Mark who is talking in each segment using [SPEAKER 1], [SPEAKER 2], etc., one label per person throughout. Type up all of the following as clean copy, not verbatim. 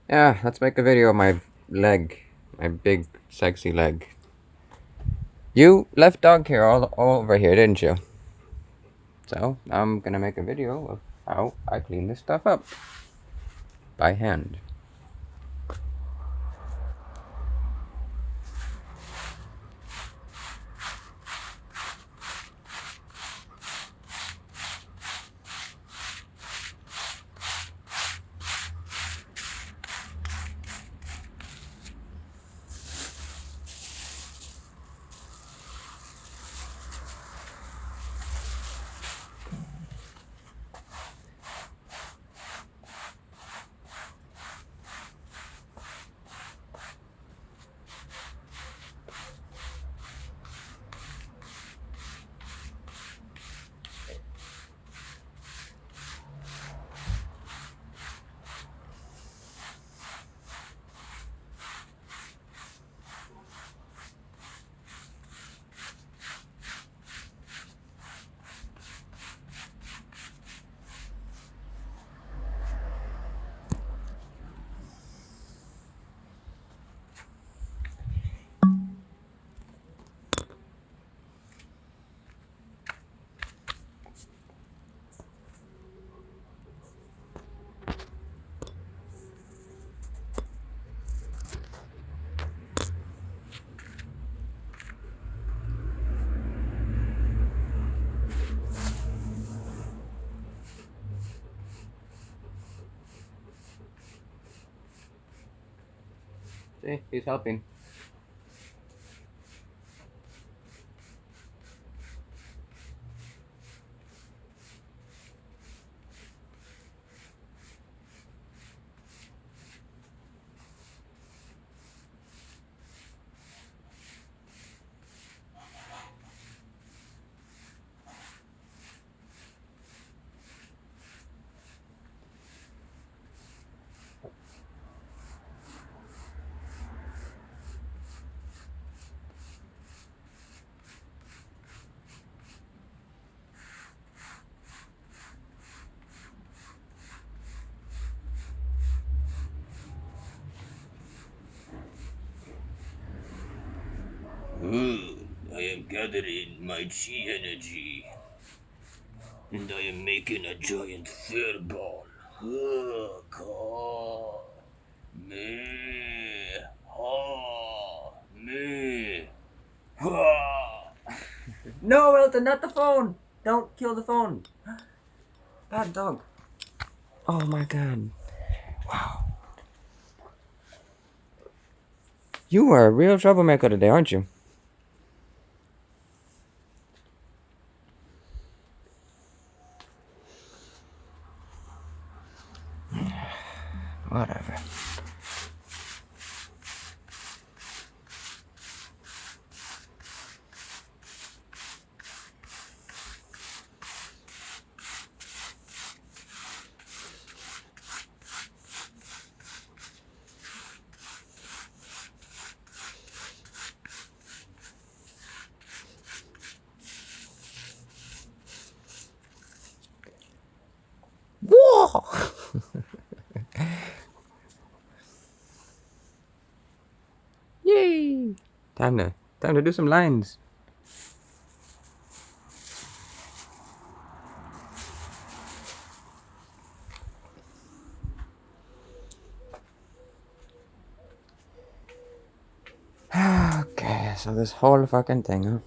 [SPEAKER 1] Yeah, let's make a video of my leg. My big, sexy leg. You left dog here all over here, didn't you? So, I'm gonna make a video of how I clean this stuff up. By hand. See, he's helping.
[SPEAKER 2] I am gathering my chi energy, and I am making a giant fireball. Ka, me, ha, me, ha.
[SPEAKER 1] No, Elton, not the phone! Don't kill the phone! Bad dog. Oh my god. Wow. You are a real troublemaker today, aren't you? Whatever. Whoa! Yay! Time to do some lines. Okay, so this whole fucking thing, huh?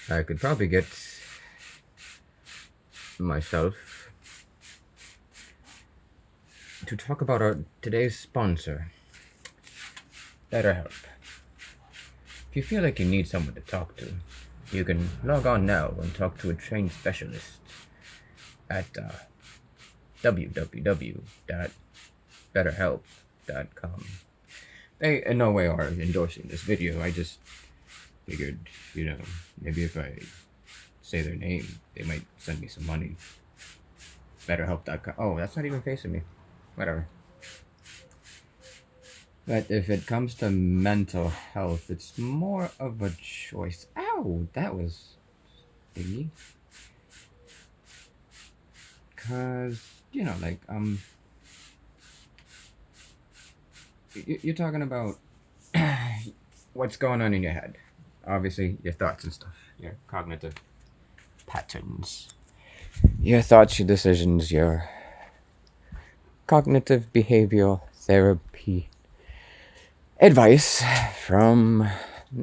[SPEAKER 1] I could probably get myself to talk about our today's sponsor, BetterHelp. If you feel like you need someone to talk to, you can log on now and talk to a trained specialist at www.betterhelp.com. They in no way are endorsing this video. I just figured, maybe if I say their name, they might send me some money. Betterhelp.com. Oh, that's not even facing me. Whatever. But if it comes to mental health, it's more of a choice. Ow, that was thingy. Cause you're talking about what's going on in your head. Obviously, your thoughts and stuff, your cognitive patterns, your thoughts, your decisions, your cognitive behavioral therapy advice from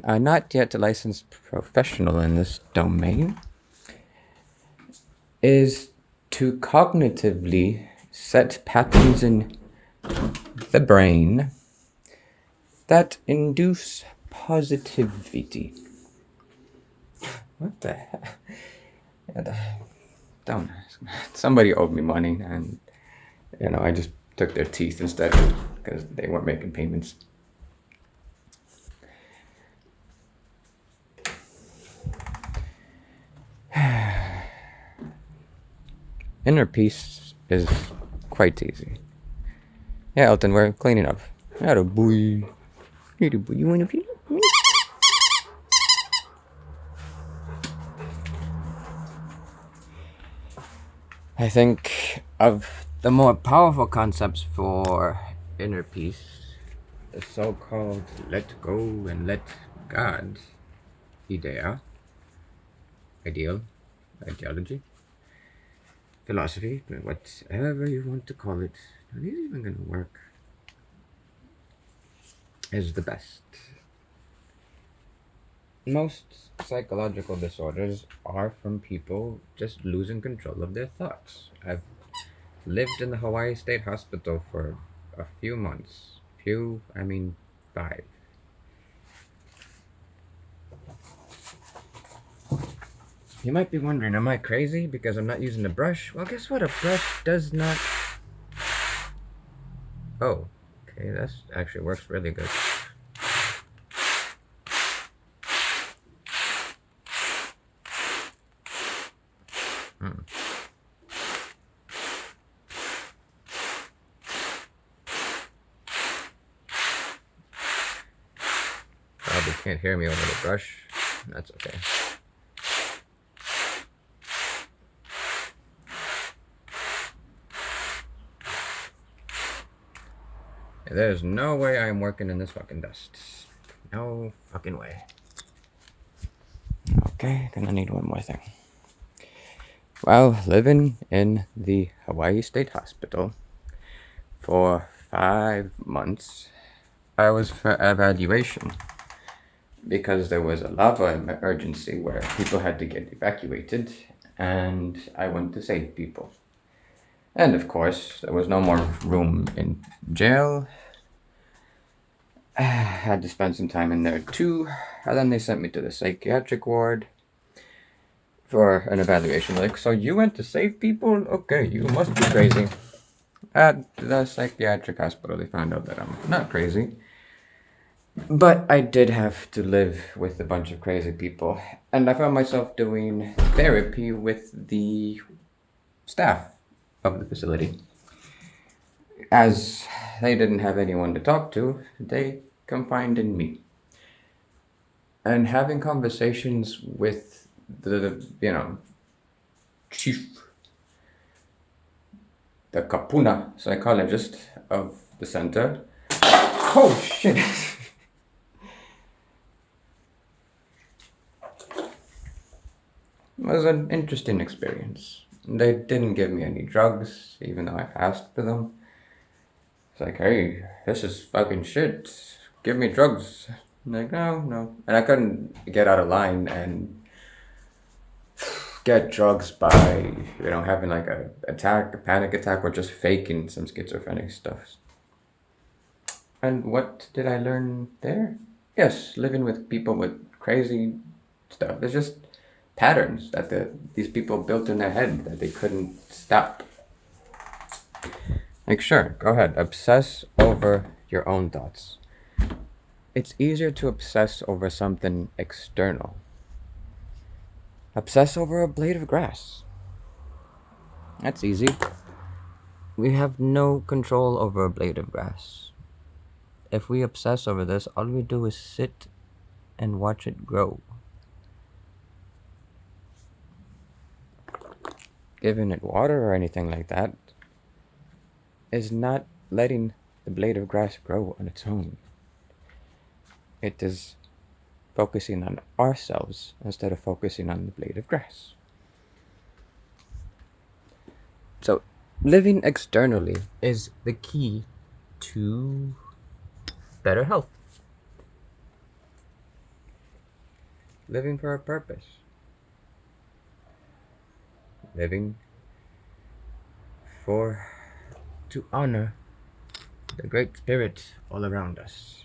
[SPEAKER 1] a not yet licensed professional in this domain is to cognitively set patterns in the brain that induce positivity. What the heck? Don't ask. Somebody owed me money, and I just took their teeth instead because they weren't making payments. Inner peace is quite easy. Yeah, Elton, we're cleaning up. Atta boy. Atta boy. You want to pee? I think of the more powerful concepts for inner peace, the so-called let go and let God ideology, philosophy, whatever you want to call it. Are these even going to work? Is the best. Most psychological disorders are from people just losing control of their thoughts. I've lived in the Hawaii State Hospital for a few months. Few, I mean 5. You might be wondering, am I crazy because I'm not using a brush? Well, guess what? A brush does not... Oh, okay, that actually works really good. Probably can't hear me over the brush. That's okay. There's no way I'm working in this fucking dust. No fucking way. Okay, gonna need one more thing. While living in the Hawaii State Hospital for 5 months, I was for evaluation because there was a lava emergency where people had to get evacuated, and I went to save people. And of course, there was no more room in jail. I had to spend some time in there too, and then they sent me to the psychiatric ward for an evaluation. Like, so you went to save people? Okay, you must be crazy. At the psychiatric hospital, they found out that I'm not crazy. But I did have to live with a bunch of crazy people, and I found myself doing therapy with the staff of the facility. As they didn't have anyone to talk to, they confided in me. And having conversations with the chief, the kapuna psychologist of the center. Oh shit! It was an interesting experience. They didn't give me any drugs, even though I asked for them. It's like, hey, this is fucking shit. Give me drugs. I'm like, no. And I couldn't get out of line and get drugs by, having like a panic attack, or just faking some schizophrenic stuff. And what did I learn there? Yes, living with people with crazy stuff. It's just patterns that these people built in their head that they couldn't stop. Like, sure, go ahead, obsess over your own thoughts. It's easier to obsess over something external. Obsess over a blade of grass. That's easy. We have no control over a blade of grass. If we obsess over this, all we do is sit and watch it grow. Giving it water or anything like that is not letting the blade of grass grow on its own. It is focusing on ourselves instead of focusing on the blade of grass. So, living externally is the key to better health. Living for a purpose. Living to honor the great spirit all around us.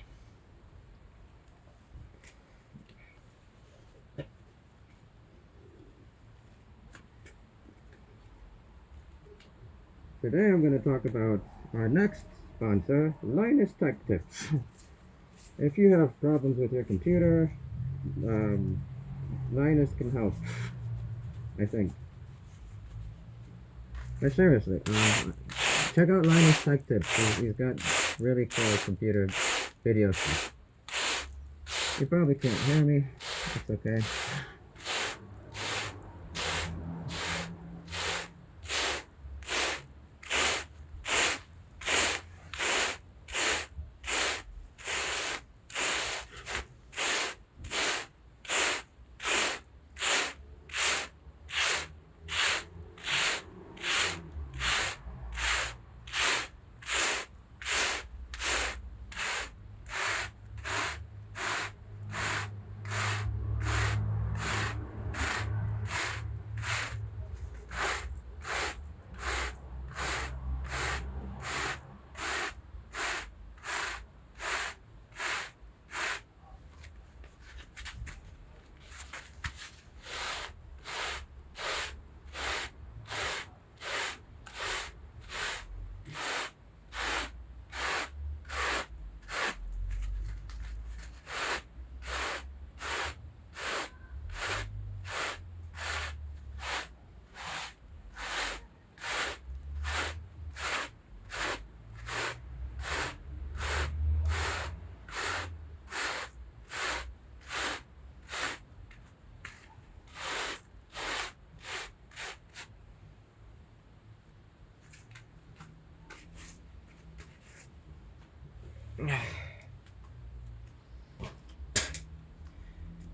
[SPEAKER 1] Today I'm going to talk about our next sponsor, Linus Tech Tips. If you have problems with your computer, Linus can help, I think. But seriously, check out Linus Tech Tips. He's got really cool computer videos. You probably can't hear me. It's okay.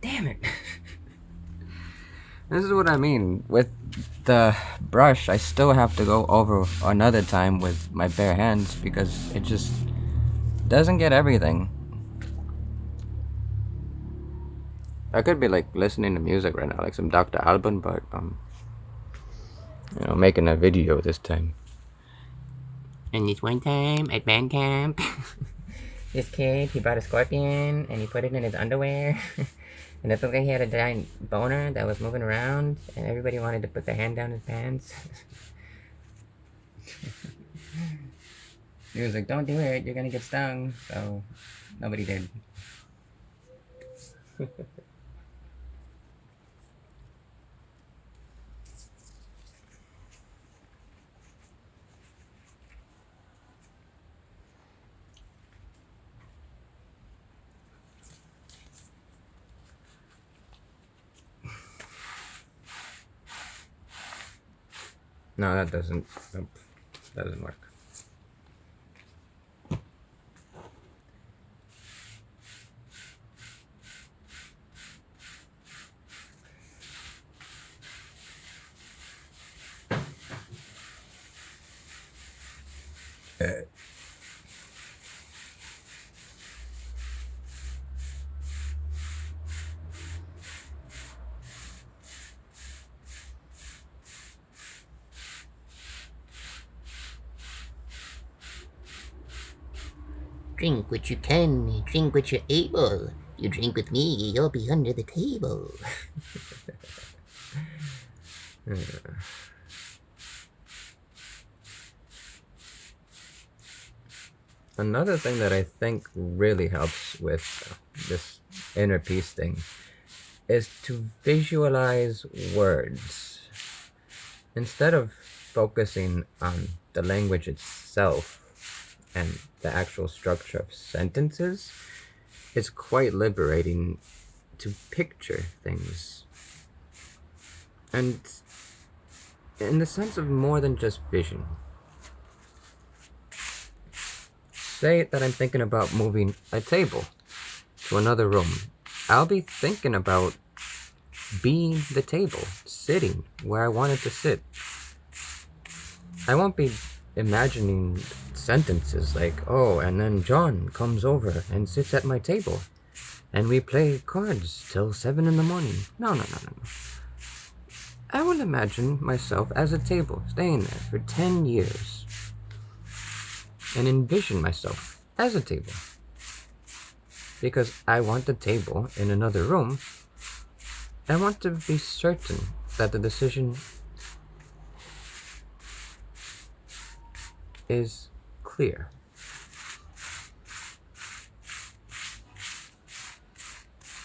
[SPEAKER 1] Damn it. This is what I mean. With the brush, I still have to go over another time with my bare hands because it just doesn't get everything. I could be like listening to music right now, like some Dr. Alban, but making a video this time. And this one time at band camp, this kid, he brought a scorpion and he put it in his underwear. And it looked like he had a giant boner that was moving around, and everybody wanted to put their hand down his pants. He was like, "Don't do it, you're gonna get stung." So, nobody did. No, that doesn't. Nope, doesn't work.
[SPEAKER 3] Drink what you can, drink what you're able. You drink with me, you'll be under the table.
[SPEAKER 1] Another thing that I think really helps with this inner peace thing is to visualize words. Instead of focusing on the language itself and the actual structure of sentences, it's quite liberating to picture things. And in the sense of more than just vision. Say that I'm thinking about moving a table to another room. I'll be thinking about being the table, sitting where I want it to sit. I won't be imagining sentences like, oh, and then John comes over and sits at my table, and we play cards till 7 in the morning. No. I will imagine myself as a table, staying there for 10 years, and envision myself as a table. Because I want the table in another room, I want to be certain that the decision is clear.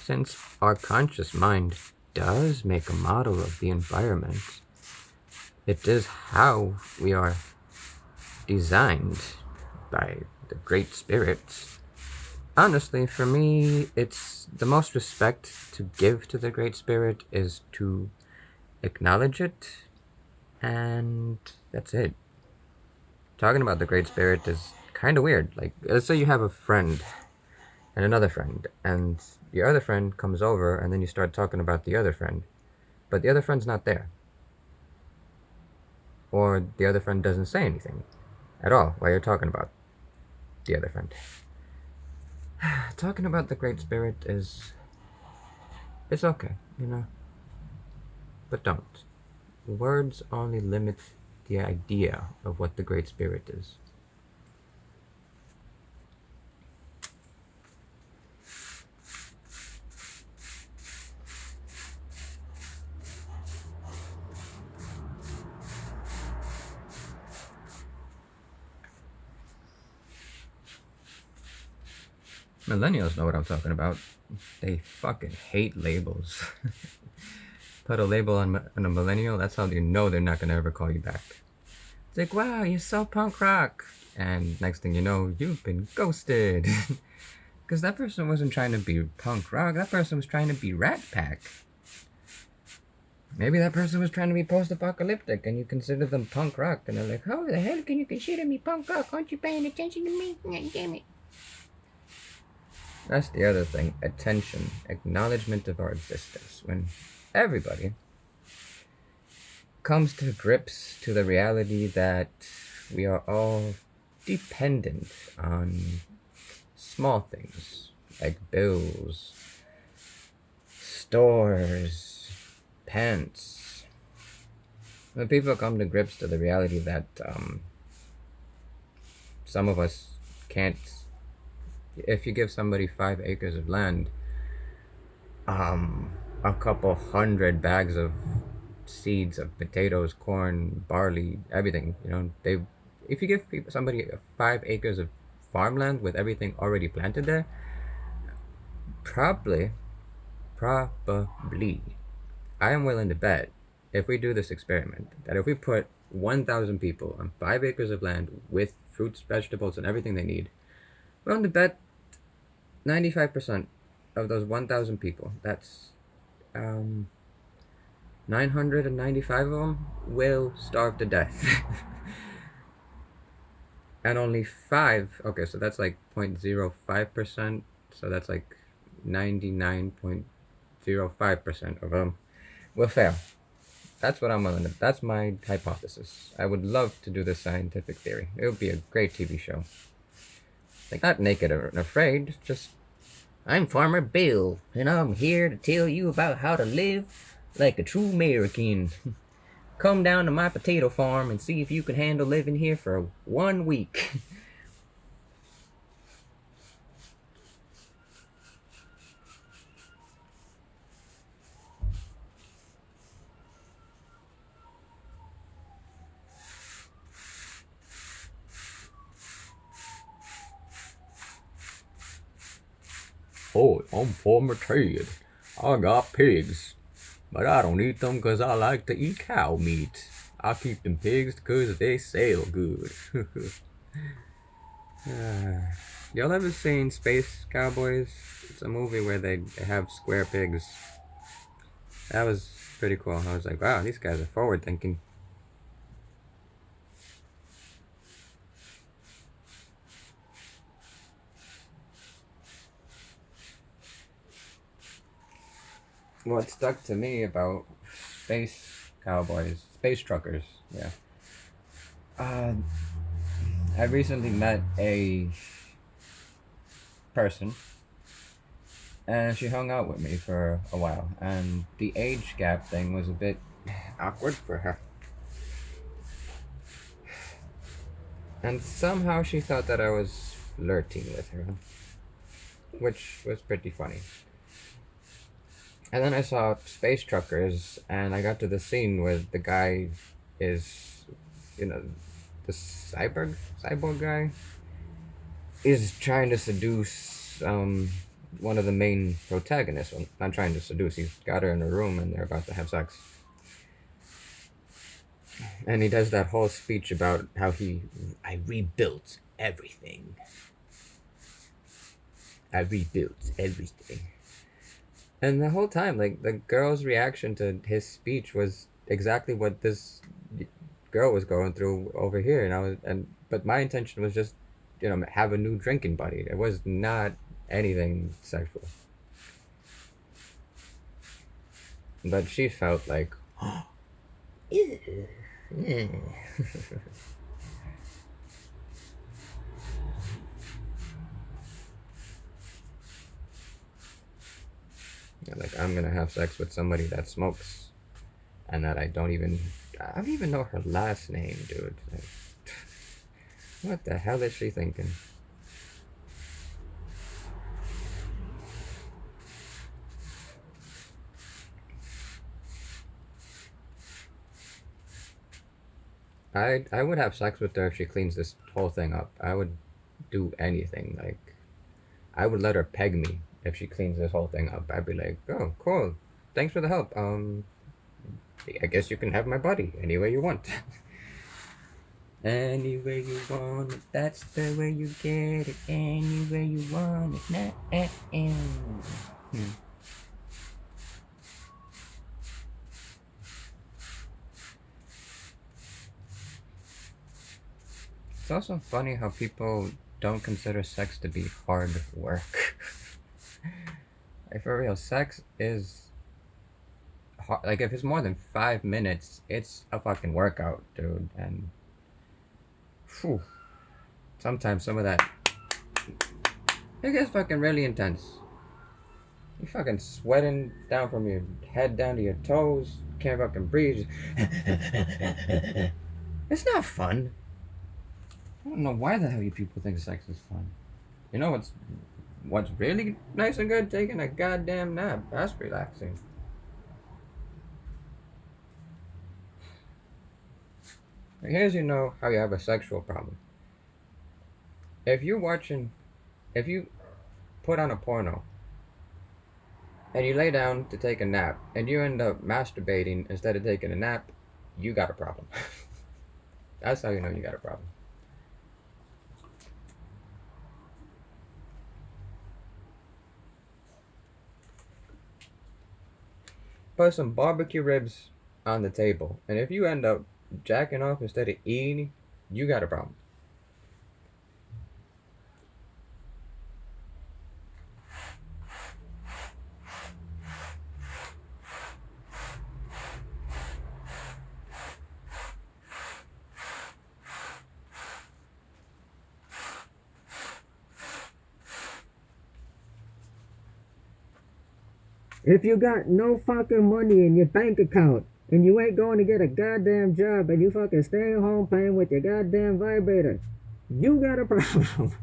[SPEAKER 1] Since our conscious mind does make a model of the environment, it is how we are designed by the Great Spirit. Honestly, for me, it's the most respect to give to the Great Spirit is to acknowledge it, and that's it. Talking about the Great Spirit is kind of weird. Like, let's say you have a friend and another friend, and your other friend comes over, and then you start talking about the other friend, but the other friend's not there. Or the other friend doesn't say anything at all while you're talking about the other friend. Talking about the Great Spirit it's okay, but don't. Words only limit the idea of what the Great Spirit is. Millennials know what I'm talking about. They fucking hate labels. Put a label on a millennial, that's how you know they're not gonna ever call you back. It's like, wow, you're so punk rock. And next thing you know, you've been ghosted. Because that person wasn't trying to be punk rock, that person was trying to be Rat Pack. Maybe that person was trying to be post-apocalyptic and you consider them punk rock. And they're like, how the hell can you consider me punk rock? Aren't you paying attention to me? God damn it. That's the other thing. Attention. Acknowledgement of our existence. When everybody comes to grips to the reality that we are all dependent on small things like bills, stores, pants. When people come to grips to the reality that some of us can't. If you give somebody 5 acres of land, a couple 100 bags of seeds of potatoes, corn, barley, everything, if you give somebody 5 acres of farmland with everything already planted there, probably, I am willing to bet, if we do this experiment, that if we put 1,000 people on 5 acres of land with fruits, vegetables, and everything they need, we're willing to bet 95% of those 1,000 people, that's 995 of them, will starve to death. And only 5, okay, so that's like 0.05%, so that's like 99.05% of them will fail. That's what I'm willing to, that's my hypothesis. I would love to do this scientific theory. It would be a great TV show. Like, not naked and afraid, just, I'm Farmer Bill, and I'm here to tell you about how to live like a true American. Come down to my potato farm and see if you can handle living here for 1 week. I'm formatted. I got pigs. But I don't eat them 'cause I like to eat cow meat. I keep them pigs 'cause they sell good. Y'all ever seen Space Cowboys? It's a movie where they have square pigs. That was pretty cool. I was like, wow, these guys are forward thinking. What stuck to me about Space Cowboys, Space Truckers, yeah. I recently met a person, and she hung out with me for a while, and the age gap thing was a bit awkward for her. And somehow she thought that I was flirting with her, which was pretty funny. And then I saw Space Truckers, and I got to the scene where the guy is, you know, the cyborg guy, is trying to seduce one of the main protagonists. Well, not trying to seduce, he's got her in a room and they're about to have sex. And he does that whole speech about how I rebuilt everything. I rebuilt everything. And the whole time, like, the girl's reaction to his speech was exactly what this girl was going through over here. But my intention was just, have a new drinking buddy. It was not anything sexual. But she felt like,
[SPEAKER 3] Ew.
[SPEAKER 1] like, I'm gonna have sex with somebody that smokes, and that I don't even know her last name, dude. Like, what the hell is she thinking? I would have sex with her if she cleans this whole thing up. I would do anything. Like, I would let her peg me if she cleans this whole thing up. I'd be like, oh, cool. Thanks for the help. I guess you can have my body any way you want. Any way you want it, that's the way you get it. Any way you want it, It's also funny how people don't consider sex to be hard work. Like, for real, sex is hard. Like, if it's more than 5 minutes, it's a fucking workout, dude. And whew, sometimes some of that, it gets fucking really intense. You fucking sweating down from your head down to your toes. Can't fucking breathe. It's not fun. I don't know why the hell you people think sex is fun. You know what's really nice and good? Taking a goddamn nap. That's relaxing. Here's how you have a sexual problem. If you put on a porno and you lay down to take a nap and you end up masturbating instead of taking a nap, you got a problem. That's how you know you got a problem. Put some barbecue ribs on the table, and if you end up jacking off instead of eating, you got a problem. If you got no fucking money in your bank account and you ain't going to get a goddamn job and you fucking staying home playing with your goddamn vibrator, you got a problem.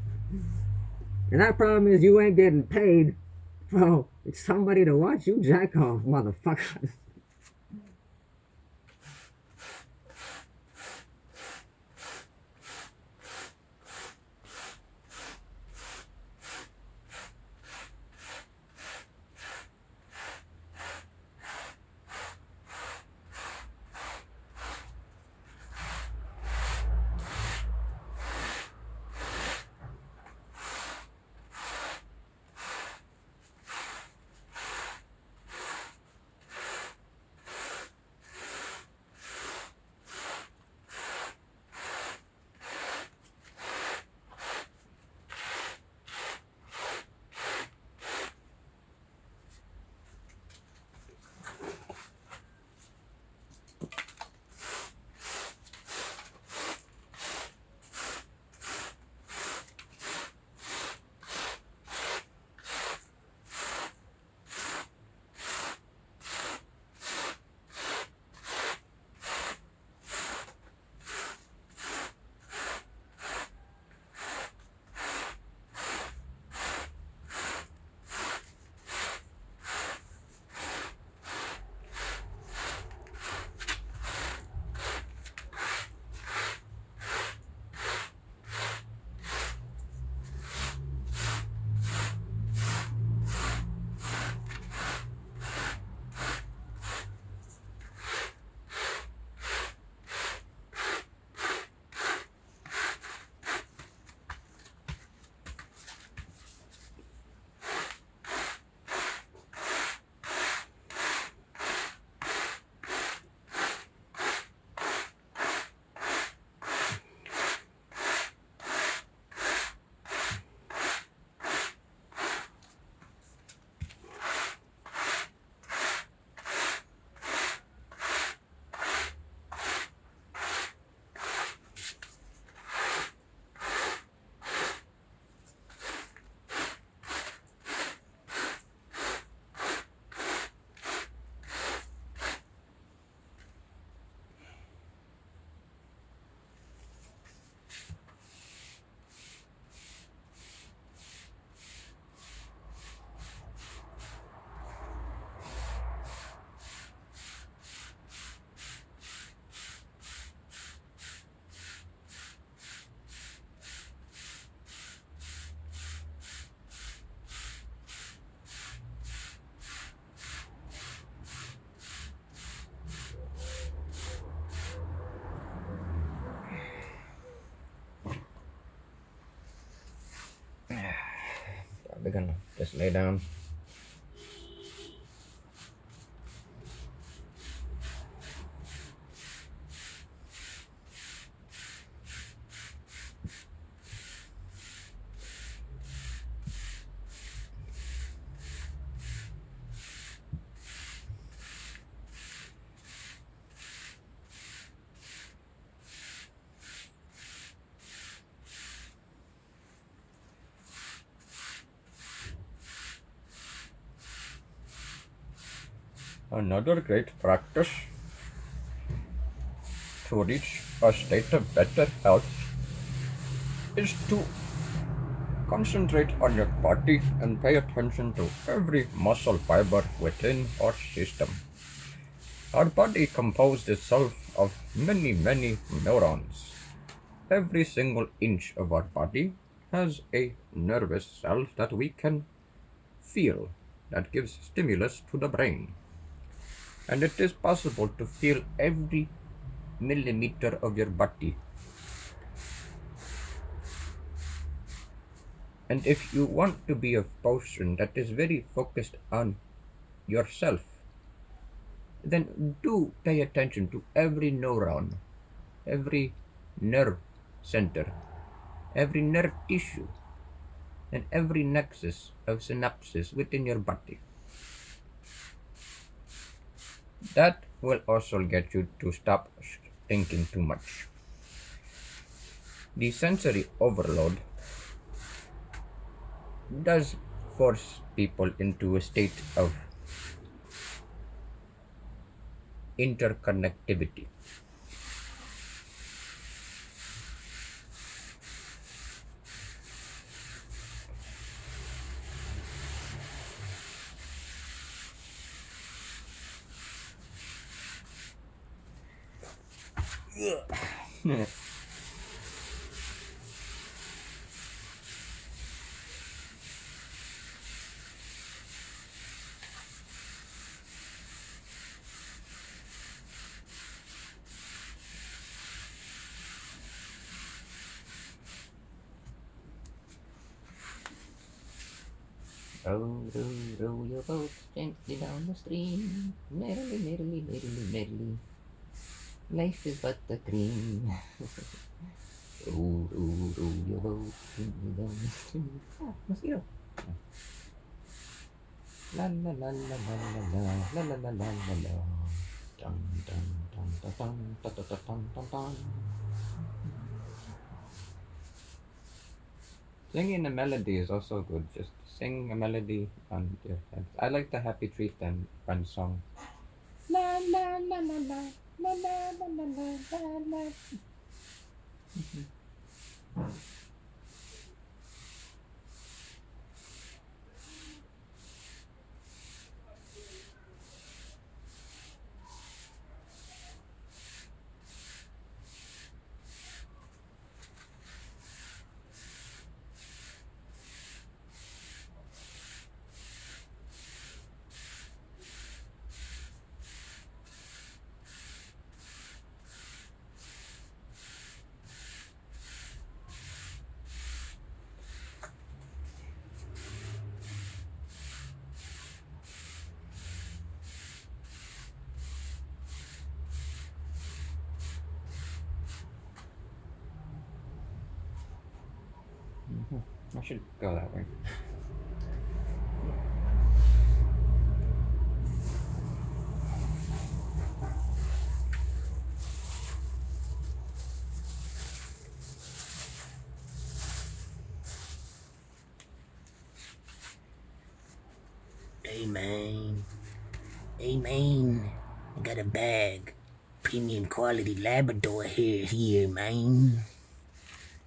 [SPEAKER 1] And that problem is you ain't getting paid for somebody to watch you jack off, motherfucker. we're gonna just lay down. Another great practice to reach a state of better health is to concentrate on your body and pay attention to every muscle fiber within our system. Our body composes itself of many, many neurons. Every single inch of our body has a nervous cell that we can feel, that gives stimulus to the brain. And it is possible to feel every millimeter of your body. And if you want to be a person that is very focused on yourself, then do pay attention to every neuron, every nerve center, every nerve tissue, and every nexus of synapses within your body. That will also get you to stop thinking too much. The sensory overload does force people into a state of interconnectivity.
[SPEAKER 3] Row your boat gently down the stream. Merrily, merrily, merrily, merrily. Life is but a dream. Row your boat gently down the stream. Ah, mosquito. La la la la la la la la la la la la. Dun dun dun dun dun dun dun dun dun dun.
[SPEAKER 1] Singing a melody is also good. Just sing a melody on your head. I like the Happy Tree Run song. La la la la la la la la la la la. I should go that way.
[SPEAKER 3] Hey man. Hey man. I got a bag. Premium quality Labrador hair here, man.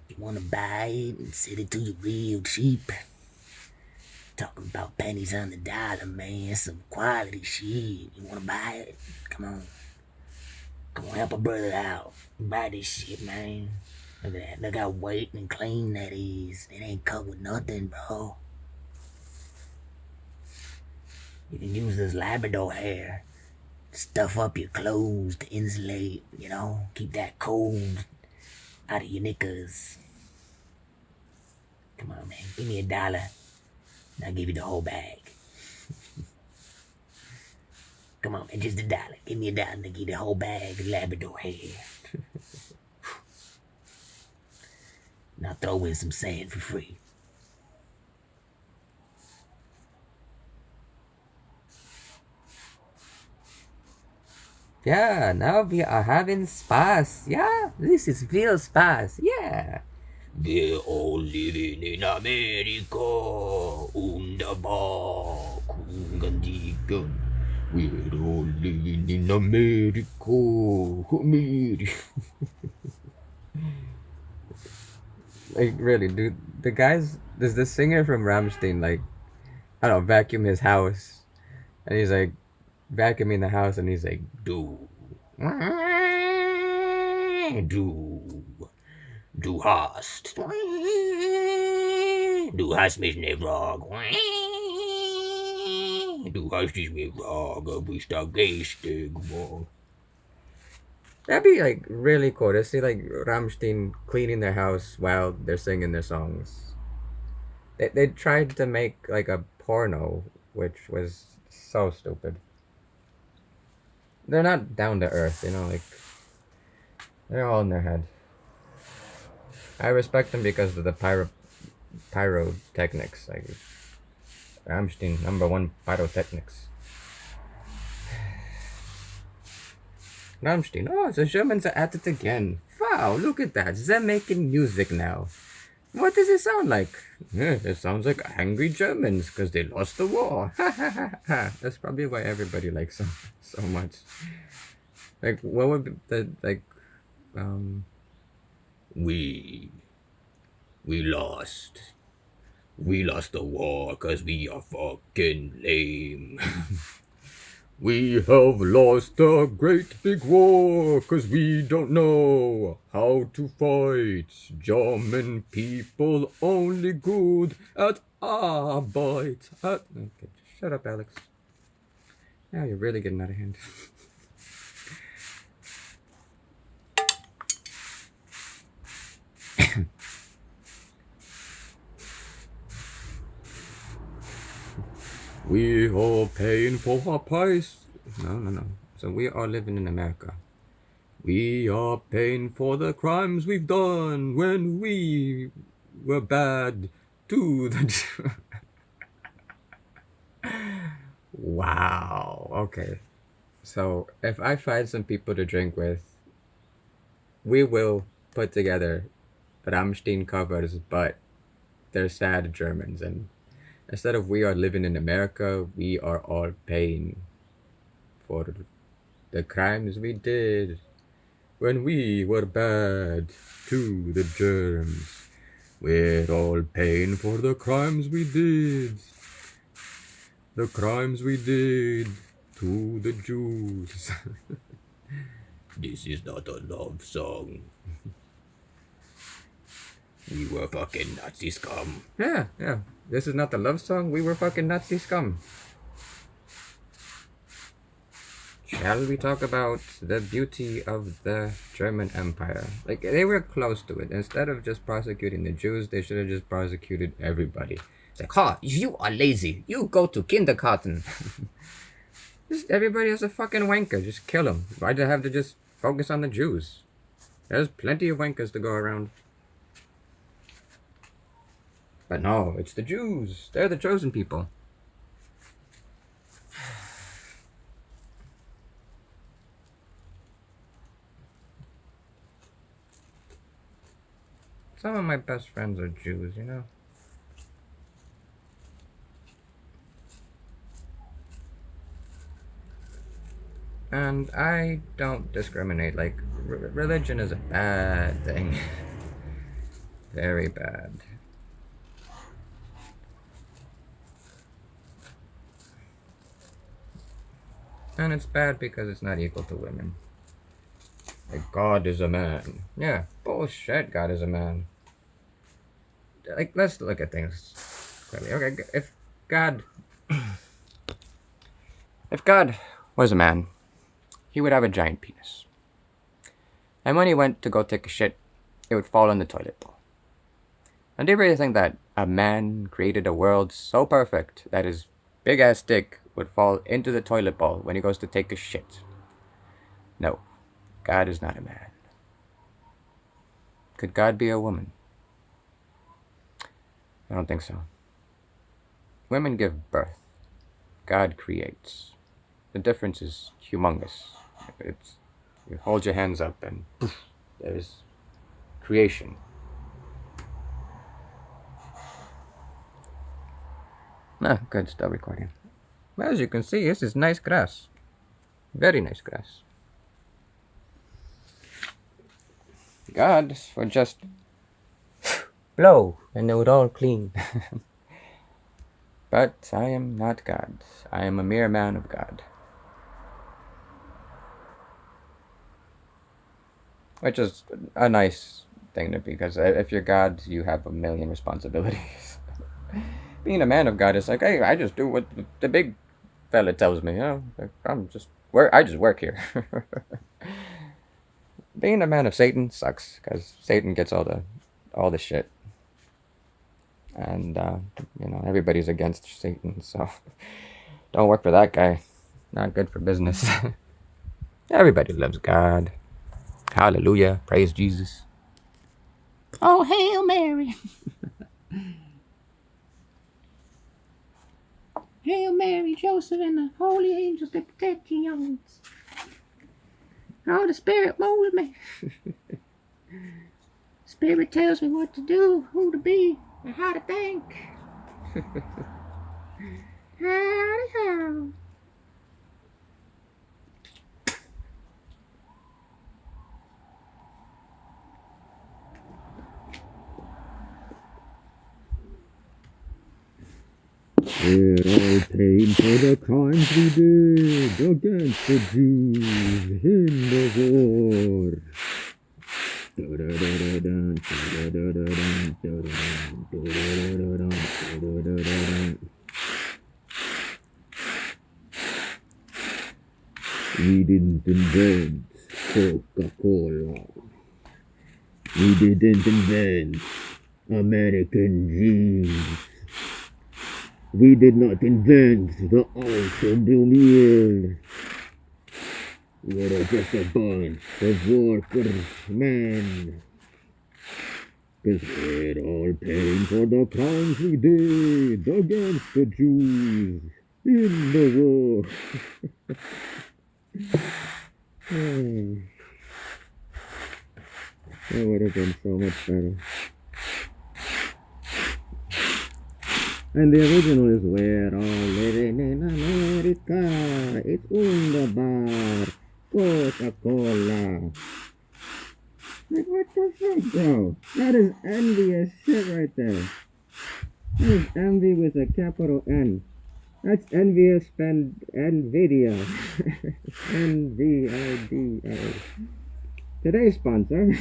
[SPEAKER 3] You wanna buy it and sell it to you real cheap? Talking about pennies on the dollar, man. Some quality shit. You wanna buy it? Come on. Come on, help a brother out. Buy this shit, man. Look at that. Look how white and clean that is. It ain't cut with nothing, bro. You can use this Labrador hair. Stuff up your clothes to insulate, you know? Keep that cold out of your knickers. Come on, man. Give me $1. I'll give you the whole bag. Come on, man, just $1. Give me $1 and I'll give you the whole bag of Labrador hair. And I'll throw in some sand for free.
[SPEAKER 1] Yeah, now we are having spas. Yeah, this is real spas. Yeah.
[SPEAKER 2] We're all living in America. Wunderbar. Kungandigan. We're all living in America. America.
[SPEAKER 1] Like, really, dude, there's this singer from Rammstein, like, I don't know, vacuum his house. And he's like, vacuuming the house, and he's like,
[SPEAKER 2] Du. Du hast. Du hast mich nicht frag. Du hast dich mir fragen, bist da geistig, man.
[SPEAKER 1] that'd be, like, really cool to see, like, Rammstein cleaning their house while they're singing their songs. They tried to make, like, a porno, which was so stupid. They're not down to earth, you know, like, they're all in their head. I respect them because of the pyrotechnics, like, Rammstein, #1 pyrotechnics. Rammstein, oh, the Germans are at it again. Wow, look at that, they're making music now. What does it sound like? It sounds like angry Germans because they lost the war. That's probably why everybody likes them so much. Like, what would be the, like,
[SPEAKER 2] We lost. We lost the war because we are fucking lame. We have lost a great big war because we don't know how to fight. German people only good at Arbeit.
[SPEAKER 1] Okay, shut up, Alex. Now you're really getting out of hand.
[SPEAKER 2] We are paying for our price.
[SPEAKER 1] No. So we are living in America.
[SPEAKER 2] We are paying for the crimes we've done when we were bad to the.
[SPEAKER 1] Wow. Okay. So if I find some people to drink with, we will put together Rammstein covers, but they're sad Germans, and instead of we are living in America, we are all paying for the crimes we did when we were bad to the germs.
[SPEAKER 2] We're all paying for the crimes we did. The crimes we did to the Jews. This is not a love song. We were fucking Nazi scum.
[SPEAKER 1] Yeah. This is not the love song. We were fucking Nazi scum. Shall we talk about the beauty of the German Empire? Like, they were close to it. Instead of just prosecuting the Jews, they should have just prosecuted everybody. It's like, ha, you are lazy. You go to kindergarten. Just everybody has a fucking wanker. Just kill them. Why do they have to just focus on the Jews? There's plenty of wankers to go around. But no, it's the Jews. They're the chosen people. Some of my best friends are Jews, you know? And I don't discriminate. Like, religion is a bad thing. Very bad. And it's bad because it's not equal to women. Like, God is a man. Yeah, bullshit, God is a man. Like, let's look at things clearly. Okay, if God was a man, he would have a giant penis. And when he went to go take a shit, it would fall in the toilet bowl. And do you really think that a man created a world so perfect that his big ass dick would fall into the toilet bowl when he goes to take a shit? No, God is not a man. Could God be a woman? I don't think so. Women give birth. God creates. The difference is humongous. It's you hold your hands up and poof, there's creation. Ah, good, still recording. Well, as you can see, this is nice grass. Very nice grass. God would just blow and it would all clean. But I am not God. I am a mere man of God. Which is a nice thing to be, because if you're God, you have a million responsibilities. Being a man of God is like, hey, I just do what the big fella tells me, you know? Like, I just work here. Being a man of Satan sucks, because Satan gets all the shit. And, everybody's against Satan, so don't work for that guy. Not good for business. Everybody loves God. Hallelujah. Praise Jesus.
[SPEAKER 3] Oh, Hail Mary. Hail Mary, Joseph, and the holy angels that protect you youngins. Oh, the Spirit molds me. Spirit tells me what to do, who to be, and how to think. Howdy-ho.
[SPEAKER 2] We're all paying for the crimes we did against the Jews in the war. We didn't invent Coca-Cola. We didn't invent American jeans. We did not invent the automobile. We're just a bunch of workers, men. Cause we're all paying for the crimes we did against the Jews in the war. That would have been so much better. And the original is we're all living in America. It's wunderbar. Coca-Cola. Like, what the fuck, bro? That is envious shit right there. That is envy with a capital N. That's envious spend NVIDIA. NVIDIA. Today's sponsor.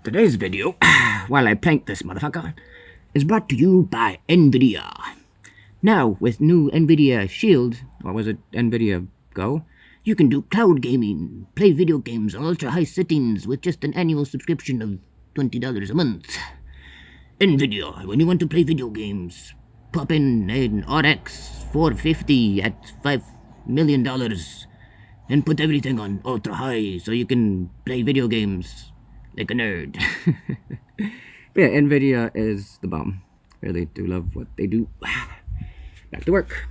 [SPEAKER 3] Today's video, while I plank this motherfucker, is brought to you by NVIDIA. Now, with new NVIDIA Shield, or was it NVIDIA Go, you can do cloud gaming, play video games on ultra-high settings with just an annual subscription of $20 a month. NVIDIA, when you want to play video games, pop in an RX 450 at $5 million and put everything on ultra-high so you can play video games like a nerd.
[SPEAKER 1] But yeah, NVIDIA is the bomb. Really do love what they do. Back to work.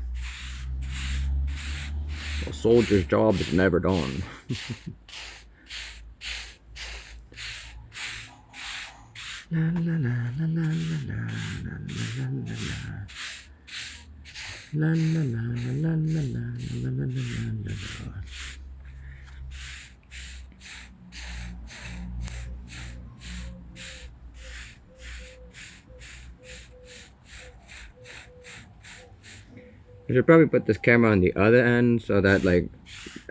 [SPEAKER 1] A soldier's job is never done. La la la la la la la la la la. La la la la la la la la la la. I should probably put this camera on the other end so that like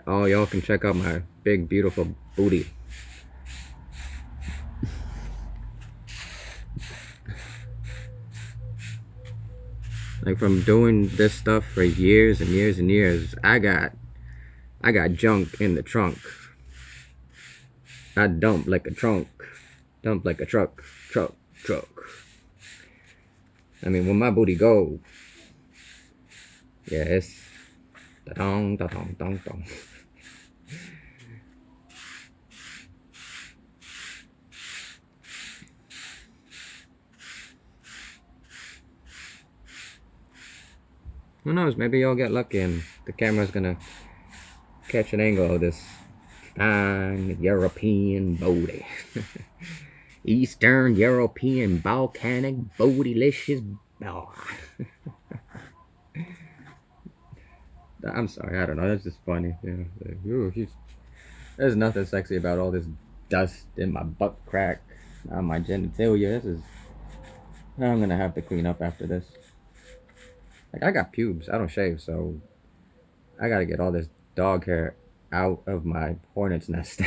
[SPEAKER 1] all y'all can check out my big beautiful booty. Like from doing this stuff for years and years and years, I got junk in the trunk. I dump like a trunk. Dump like a truck. I mean, when my booty go, yeah, it's da-dong, da-dong, dong, dong. Who knows, maybe you'll get lucky and the camera's gonna catch an angle of this fine European booty. Eastern European volcanic bootylicious boy. I'm sorry, I don't know, that's just funny. You know, there's nothing sexy about all this dust in my butt crack, on my genitalia. I'm gonna have to clean up after this. Like, I got pubes, I don't shave, so I gotta get all this dog hair out of my hornet's nest.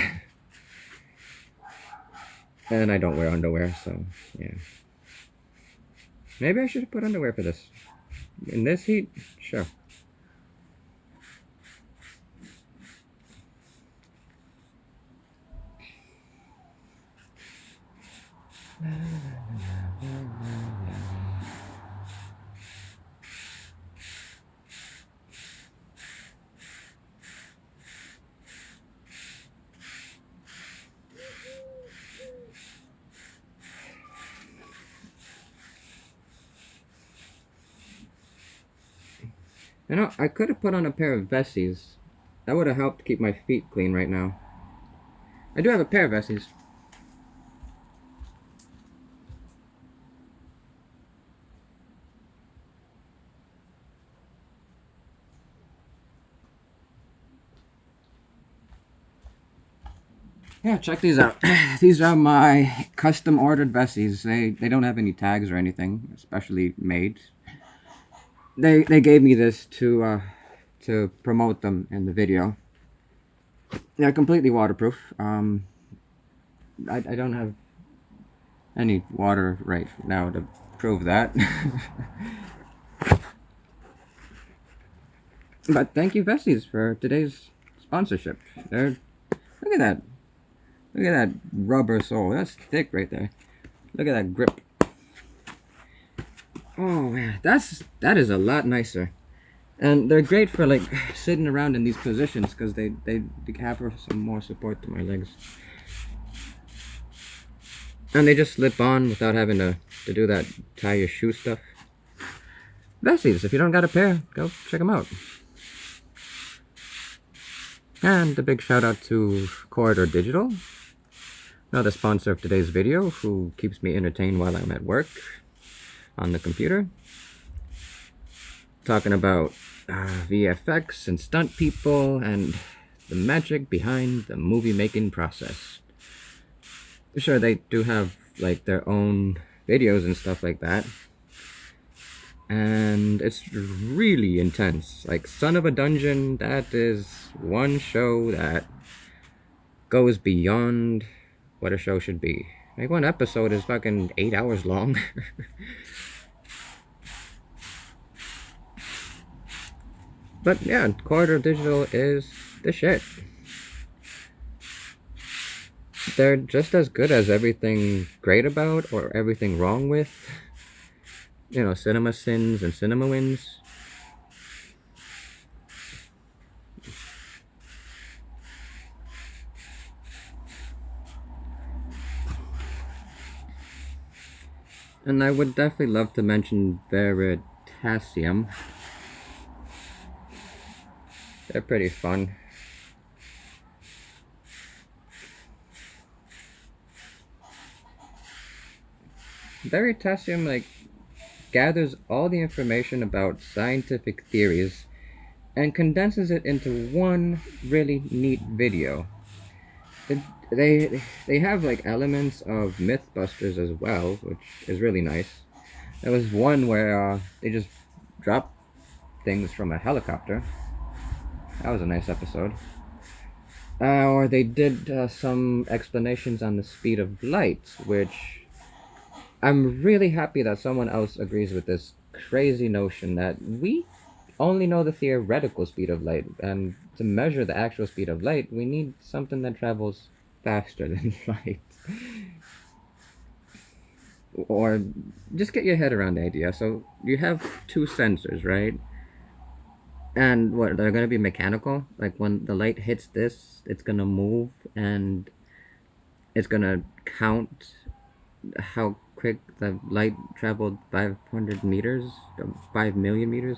[SPEAKER 1] And I don't wear underwear, so yeah. Maybe I should put underwear for this. In this heat, sure. You know, I could have put on a pair of Vessies. That would have helped keep my feet clean right now. I do have a pair of Vessies. Yeah, check these out. These are my custom ordered Vessies. They don't have any tags or anything, especially made. They gave me this to promote them in the video. They're completely waterproof. I don't have any water right now to prove that. But thank you, Vessies, for today's sponsorship. Look at that. Look at that rubber sole. That's thick right there. Look at that grip. Oh man, that is a lot nicer. And they're great for like sitting around in these positions because they have some more support to my legs. And they just slip on without having to do that tie your shoe stuff. Vessies, if you don't got a pair, go check them out. And a big shout out to Corridor Digital, another sponsor of today's video, who keeps me entertained while I'm at work on the computer, talking about VFX and stunt people and the magic behind the movie making process. Sure, they do have like their own videos and stuff like that, and it's really intense. Like Son of a Dungeon, that is one show that goes beyond what a show should be. Like one episode is fucking 8 hours long. But yeah, Corridor Digital is the shit. They're just as good as everything great about or everything wrong with, you know, cinema sins and cinema wins. And I would definitely love to mention Veritasium. They're pretty fun. Veritasium like gathers all the information about scientific theories and condenses it into one really neat video. They have like elements of Mythbusters as well, which is really nice. There was one where they just dropped things from a helicopter. That was a nice episode. Or they did some explanations on the speed of light, which I'm really happy that someone else agrees with this crazy notion that we only know the theoretical speed of light, and to measure the actual speed of light, we need something that travels faster than light. Or just get your head around the idea. So you have two sensors, right? And what, they're gonna be mechanical? Like when the light hits this, it's gonna move and it's gonna count how quick the light traveled 500 meters, 5 million meters.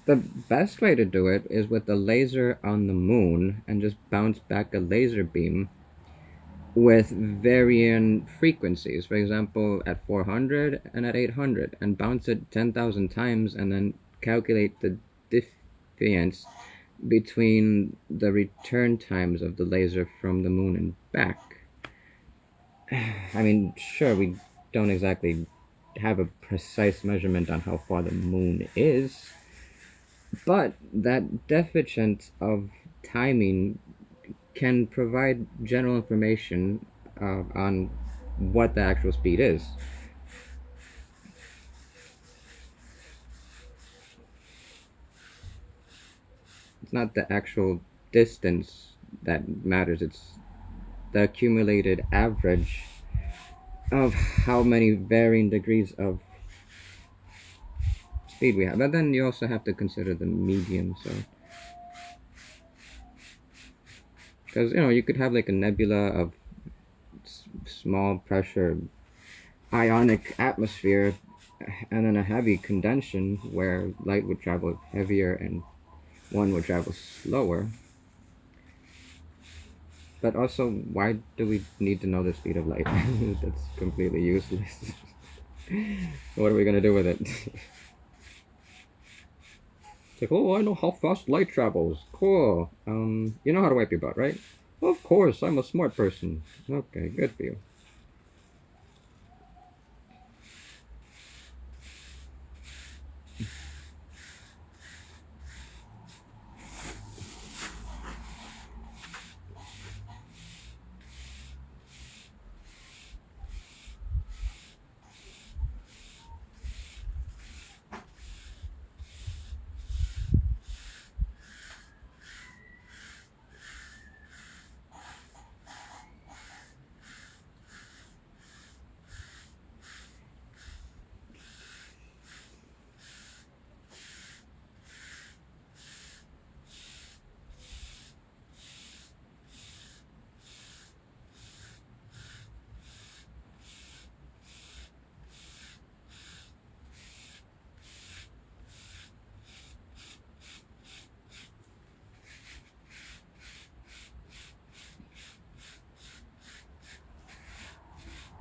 [SPEAKER 1] The best way to do it is with a laser on the moon and just bounce back a laser beam with varying frequencies. For example, at 400 and at 800, and bounce it 10,000 times and then calculate the difference between the return times of the laser from the moon and back. I mean, sure, we don't exactly have a precise measurement on how far the moon is, but that deficient of timing can provide general information on what the actual speed is. It's not the actual distance that matters, it's the accumulated average of how many varying degrees of speed we have. But then you also have to consider the median, so. Because, you know, you could have like a nebula of small pressure ionic atmosphere and then a heavy condension where light would travel heavier and one would travel slower. But also, why do we need to know the speed of light? That's completely useless. What are we gonna do with it? It's like, oh, I know how fast light travels. Cool. You know how to wipe your butt, right? Of course, I'm a smart person. Okay, good for you.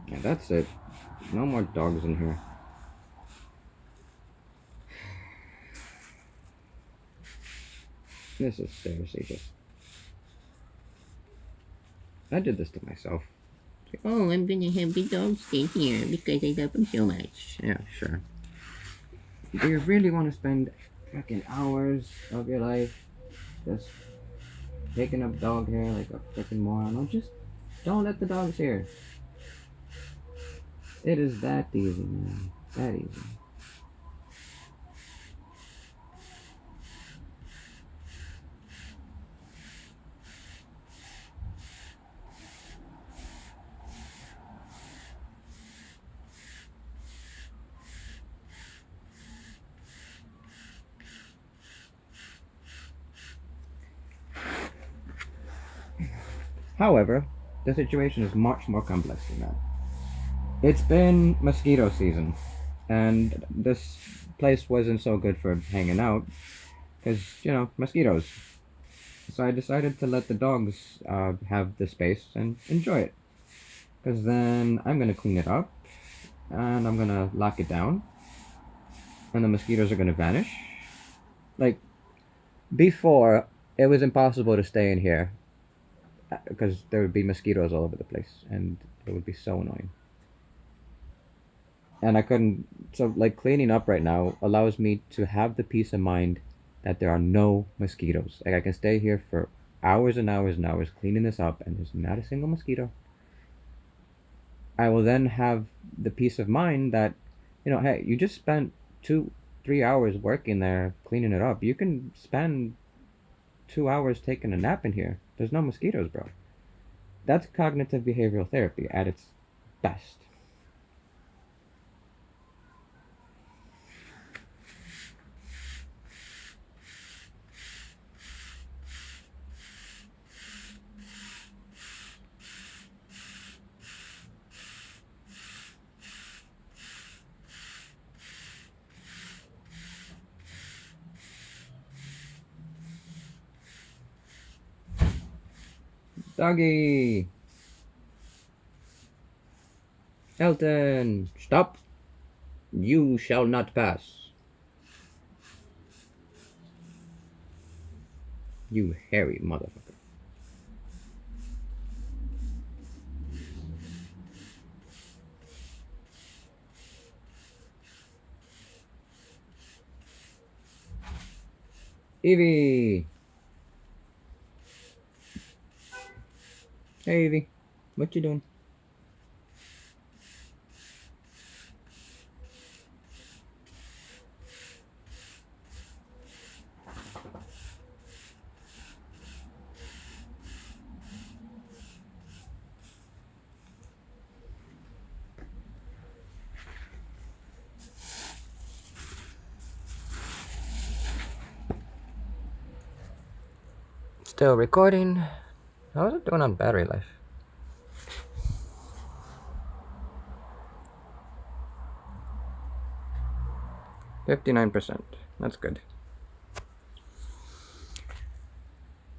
[SPEAKER 1] Yeah, that's it. No more dogs in here. This is seriously just. I did this to myself. Like, oh, I'm gonna have the dog stay here because I love him so much. Yeah, sure. Do you really want to spend fucking hours of your life just picking up dog hair like a freaking moron? Or just don't let the dogs here. It is that easy, man. That easy. However, the situation is much more complex than that. It's been mosquito season, and this place wasn't so good for hanging out because, you know, mosquitoes. So I decided to let the dogs have the space and enjoy it. Because then I'm going to clean it up, and I'm going to lock it down, and the mosquitoes are going to vanish. Like, before, it was impossible to stay in here because there would be mosquitoes all over the place, and it would be so annoying. And I couldn't. So like cleaning up right now allows me to have the peace of mind that there are no mosquitoes. Like I can stay here for hours and hours and hours cleaning this up, and there's not a single mosquito. I will then have the peace of mind that, hey, you just spent 2, 3 hours working there cleaning it up. You can spend 2 hours taking a nap in here. There's no mosquitoes, bro. That's cognitive behavioral therapy at its best. Doggy! Elton! Stop! You shall not pass. You hairy motherfucker. Evie! Hey Evie, what you doing? Still recording. How's it doing on battery life? %. That's good.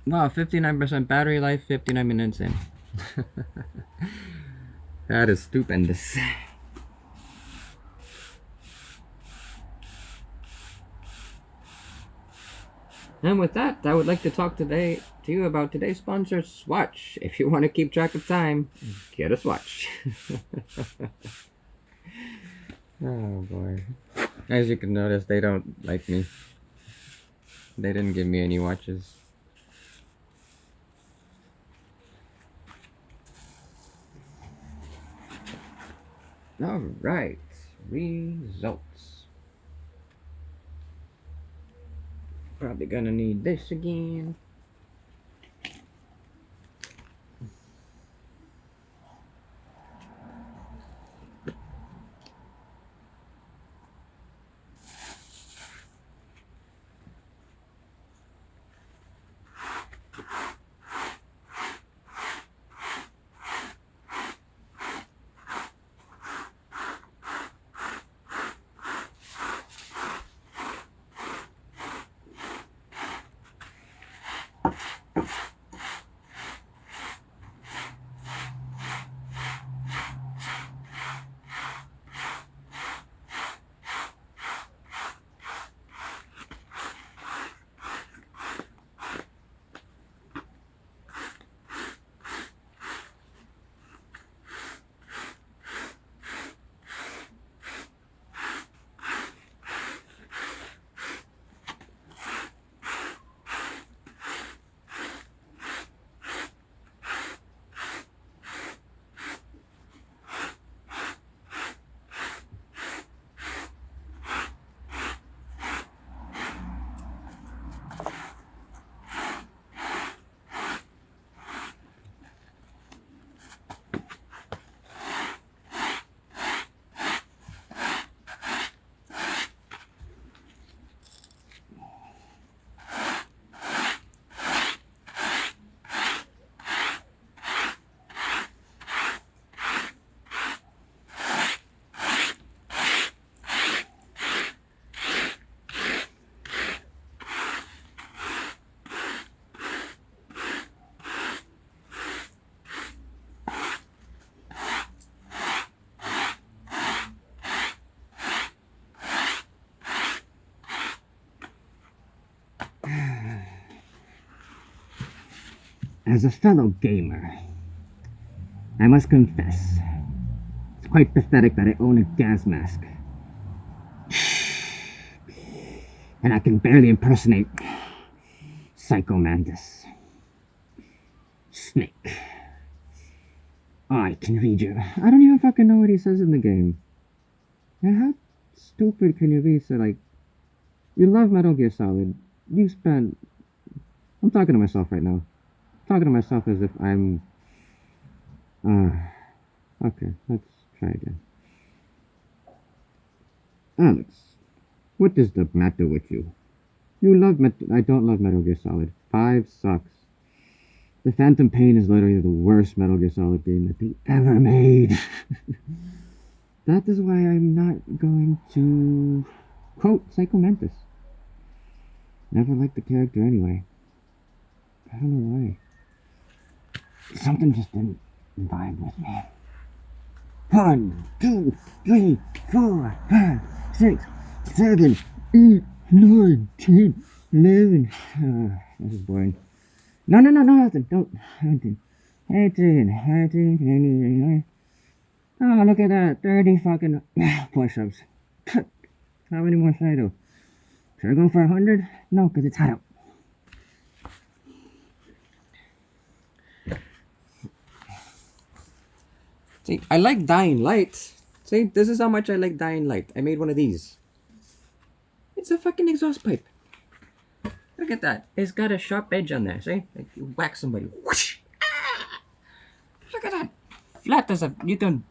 [SPEAKER 1] Wow, 59% battery life, 59 minutes in. That is stupendous. And with that, I would like to talk today to you about today's sponsor, Swatch. If you want to keep track of time, get a Swatch. Oh boy. As you can notice, they don't like me. They didn't give me any watches. Alright, results. Probably gonna need this again.
[SPEAKER 3] As a fellow gamer, I must confess, it's quite pathetic that I own a gas mask. And I can barely impersonate Psycho Mantis. Snake. I can read you. I don't even fucking know what he says in the game. And how stupid can you be? So, like, you love Metal Gear Solid. You spent... I'm talking to myself right now. I'm talking to myself as if I'm... Okay, let's try again. Alex, what is the matter with you? You love I don't love Metal Gear Solid. 5 sucks. The Phantom Pain is literally the worst Metal Gear Solid game that they ever made. That is why I'm not going to quote Psycho Mantis. Never liked the character anyway. I don't know why. Something just didn't vibe with me. 1, 2, 3, 4, 5, 6, 7, 8, 9, 10, 11. This is boring. No, nothing. Don't. 18, 19. Oh, look at that. 30 fucking push-ups. How many more should I do? Should I go for 100? No, because it's hot out.
[SPEAKER 1] See, I like Dying Light. See, this is how much I like Dying Light. I made one of these. It's a fucking exhaust pipe. Look at that. It's got a sharp edge on there, see? Like you whack somebody. Whoosh! Ah! Look at that. Flat as a... You can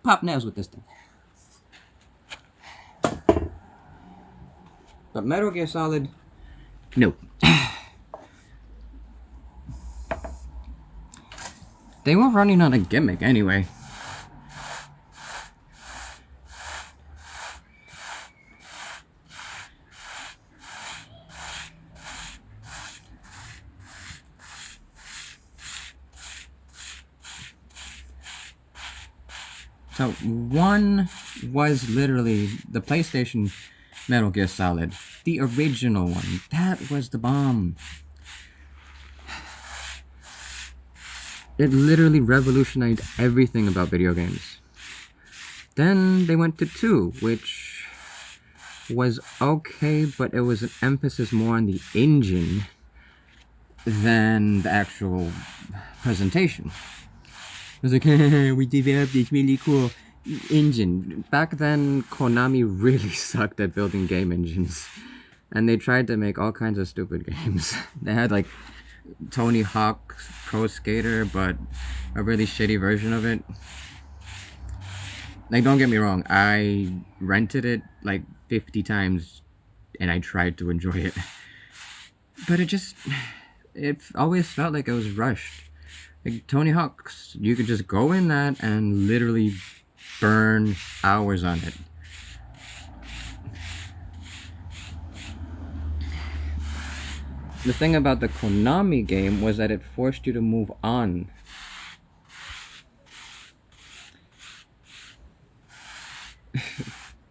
[SPEAKER 1] pop nails with this thing. But Metal Gear Solid... No. They were running on a gimmick anyway. So, one was literally the PlayStation Metal Gear Solid. The original one. That was the bomb. It literally revolutionized everything about video games. Then they went to 2, which was okay, but it was an emphasis more on the engine than the actual presentation. It was like, we developed this really cool engine. Back then, Konami really sucked at building game engines. And they tried to make all kinds of stupid games. They had like Tony Hawk's Pro Skater, but a really shitty version of it. Like, don't get me wrong, I rented it like 50 times and I tried to enjoy it. But it always felt like it was rushed. Like Tony Hawk's, you could just go in that and literally burn hours on it. The thing about the Konami game was that it forced you to move on.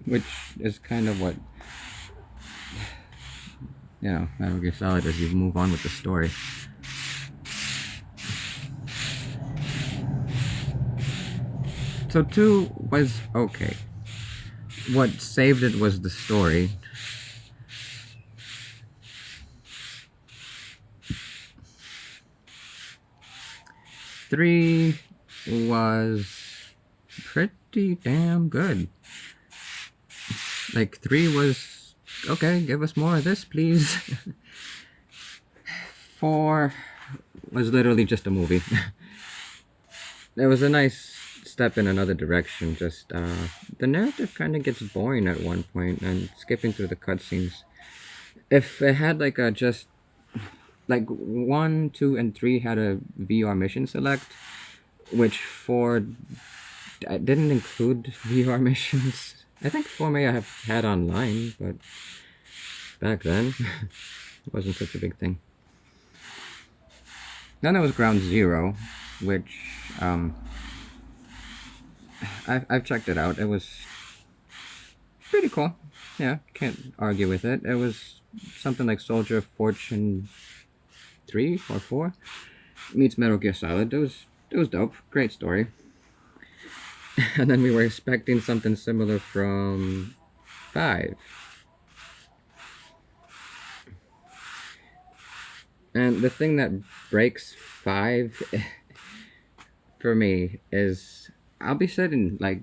[SPEAKER 1] Which is kind of what, you know, Metal Gear Solid is. You move on with the story. So 2 was okay. What saved it was the story. Three was pretty damn good. Like 3 was okay, give us more of this, please. 4 was literally just a movie. It was a nice step in another direction. Just the narrative kind of gets boring at one point, and skipping through the cutscenes. If it had like a just like 1, 2, and 3 had a VR mission select, which 4 didn't include VR missions. I think 4 may have had online, but back then it wasn't such a big thing. Then there was Ground Zero, which I've checked it out. It was pretty cool. Yeah, can't argue with it. It was something like Soldier of Fortune 3 or 4. meets Metal Gear Solid. It was dope. Great story. And then we were expecting something similar from 5. And the thing that breaks 5 for me is I'll be sitting like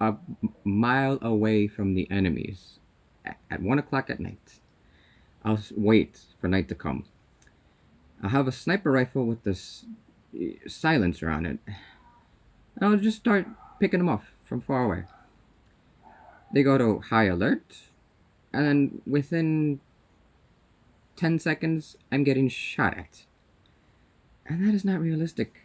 [SPEAKER 1] a mile away from the enemies at 1 o'clock at night. I'll wait for night to come. I'll have a sniper rifle with this silencer on it. I'll just start picking them off from far away. They go to high alert, and then within 10 seconds, I'm getting shot at. And that is not realistic.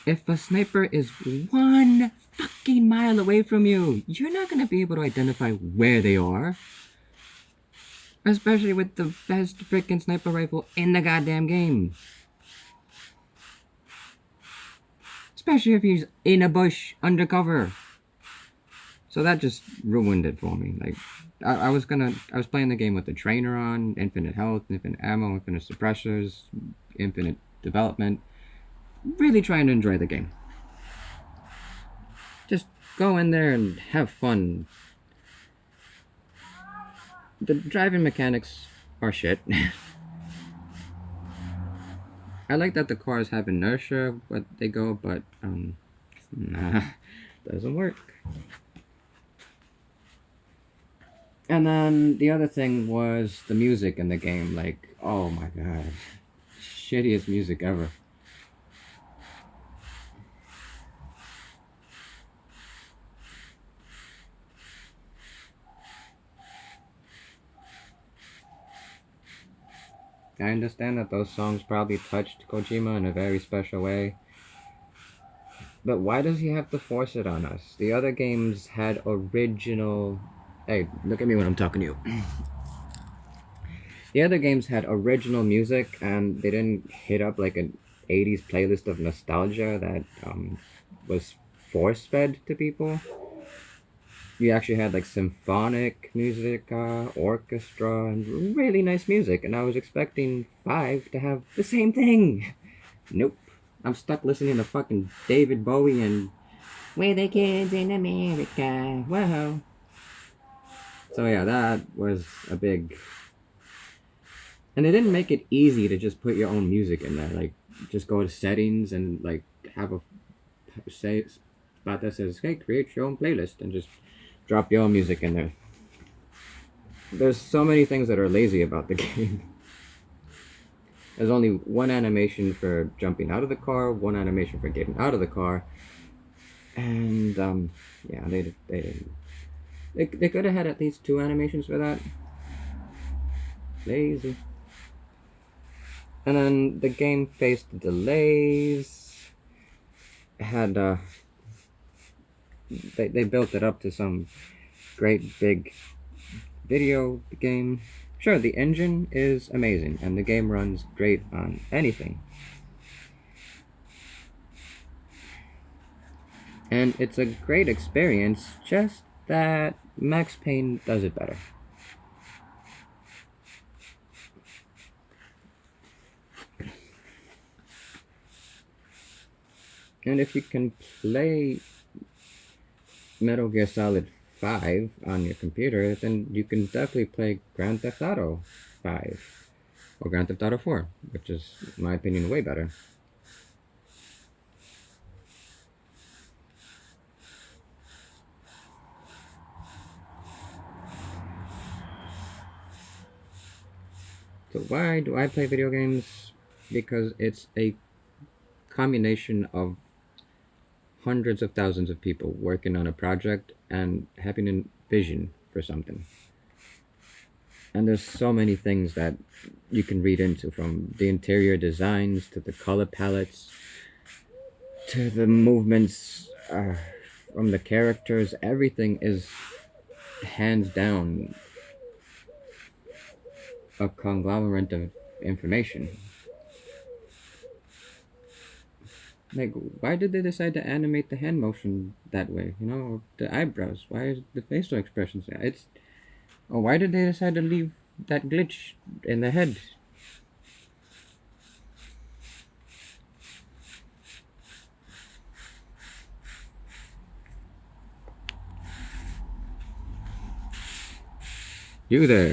[SPEAKER 1] If a sniper is 1 fucking mile away from you, you're not gonna be able to identify where they are. Especially with the best freaking sniper rifle in the goddamn game. Especially if he's in a bush undercover. So that just ruined it for me. Like, I was playing the game with the trainer on, infinite health, infinite ammo, infinite suppressors, infinite development. Really trying to enjoy the game. Just go in there and have fun. The driving mechanics are shit. I like that the cars have inertia, but they go, but, nah, doesn't work. And then the other thing was the music in the game. Like, oh my god, shittiest music ever. I understand that those songs probably touched Kojima in a very special way. But why does he have to force it on us? The other games had original... Hey, look at me when I'm talking to you. The other games had original music, and they didn't hit up like an 80s playlist of nostalgia that was force-fed to people. You actually had like symphonic music, orchestra, and really nice music, and I was expecting 5 to have the same thing. Nope. I'm stuck listening to fucking David Bowie and We're the Kids in America. Whoa. So yeah, that was a big... And they didn't make it easy to just put your own music in there. Like, just go to settings and like have a spot that says, hey, create your own playlist, and just drop your own music in there. There's so many things that are lazy about the game. There's only one animation for jumping out of the car, one animation for getting out of the car, and yeah, they could have had at least 2 animations for that. Lazy. And then the game faced delays. It had they built it up to some great big video game. Sure, the engine is amazing, and the game runs great on anything. And it's a great experience, just that Max Payne does it better. And if you can play Metal Gear Solid 5 on your computer, then you can definitely play Grand Theft Auto 5 or Grand Theft Auto 4, which is, in my opinion, way better. So why do I play video games? Because it's a combination of hundreds of thousands of people working on a project and having a vision for something. And there's so many things that you can read into, from the interior designs to the color palettes to the movements from the characters. Everything is hands down a conglomerate of information. Like, why did they decide to animate the hand motion that way? You know, or the eyebrows? Why is the facial expressions? It's... Or why did they decide to leave that glitch in the head? You there.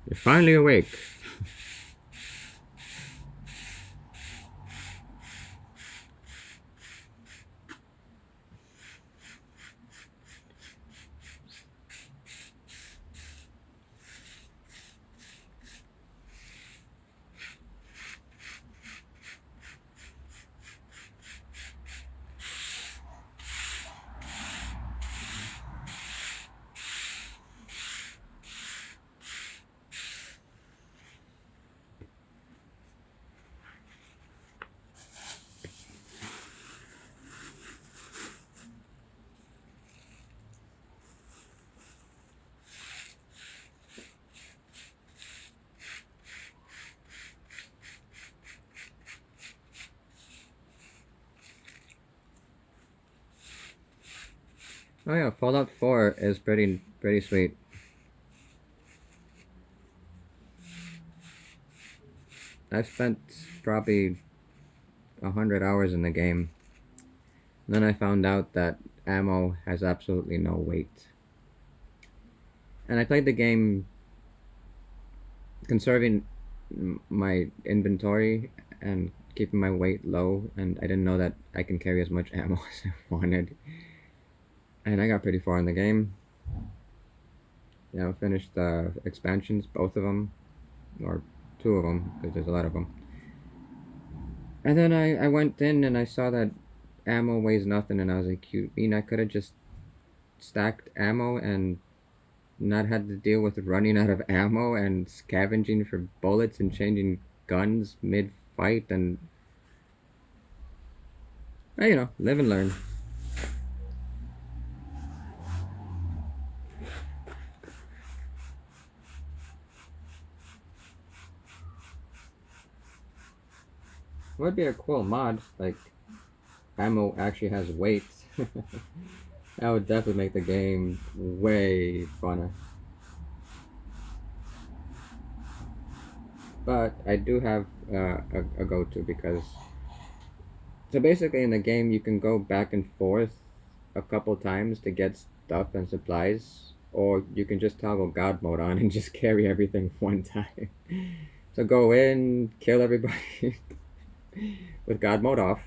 [SPEAKER 1] You're finally awake. Oh yeah, Fallout 4 is pretty sweet. I've spent probably 100 hours in the game. And then I found out that ammo has absolutely no weight. And I played the game conserving my inventory and keeping my weight low, and I didn't know that I can carry as much ammo as I wanted. And I got pretty far in the game. You know, finished the expansions, both of them, or two of them, because there's a lot of them. And then I went in and I saw that ammo weighs nothing, and I was like, you mean I could have just stacked ammo and not had to deal with running out of ammo and scavenging for bullets and changing guns mid-fight and, you know, live and learn. Would be a cool mod, like ammo actually has weight. That would definitely make the game way funner. But I do have a go-to, because so basically in the game you can go back and forth a couple times to get stuff and supplies, or you can just toggle God mode on and just carry everything one time. So go in, kill everybody with God mode off,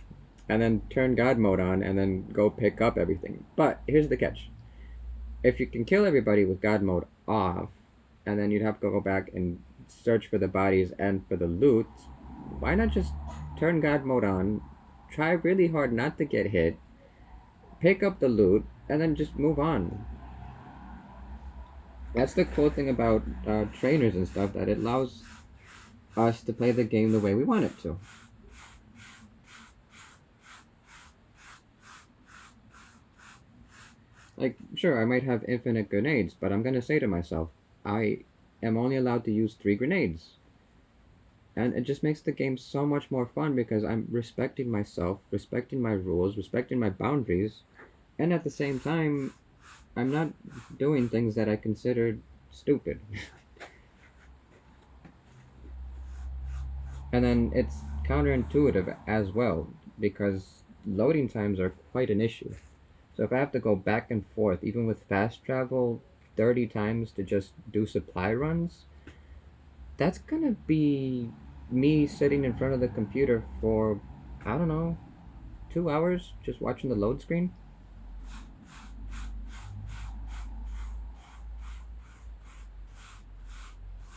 [SPEAKER 1] and then turn God mode on, and then go pick up everything. But here's the catch. If you can kill everybody with God mode off, and then you'd have to go back and search for the bodies and for the loot, why not just turn God mode on, try really hard not to get hit, pick up the loot, and then just move on? That's the cool thing about trainers and stuff, that it allows us to play the game the way we want it to. Like, sure, I might have infinite grenades, but I'm gonna say to myself, I am only allowed to use 3 grenades. And it just makes the game so much more fun, because I'm respecting myself, respecting my rules, respecting my boundaries, and at the same time, I'm not doing things that I consider stupid. And then it's counterintuitive as well, because loading times are quite an issue. So if I have to go back and forth, even with fast travel, 30 times to just do supply runs, that's gonna be me sitting in front of the computer for, I don't know, 2 hours just watching the load screen.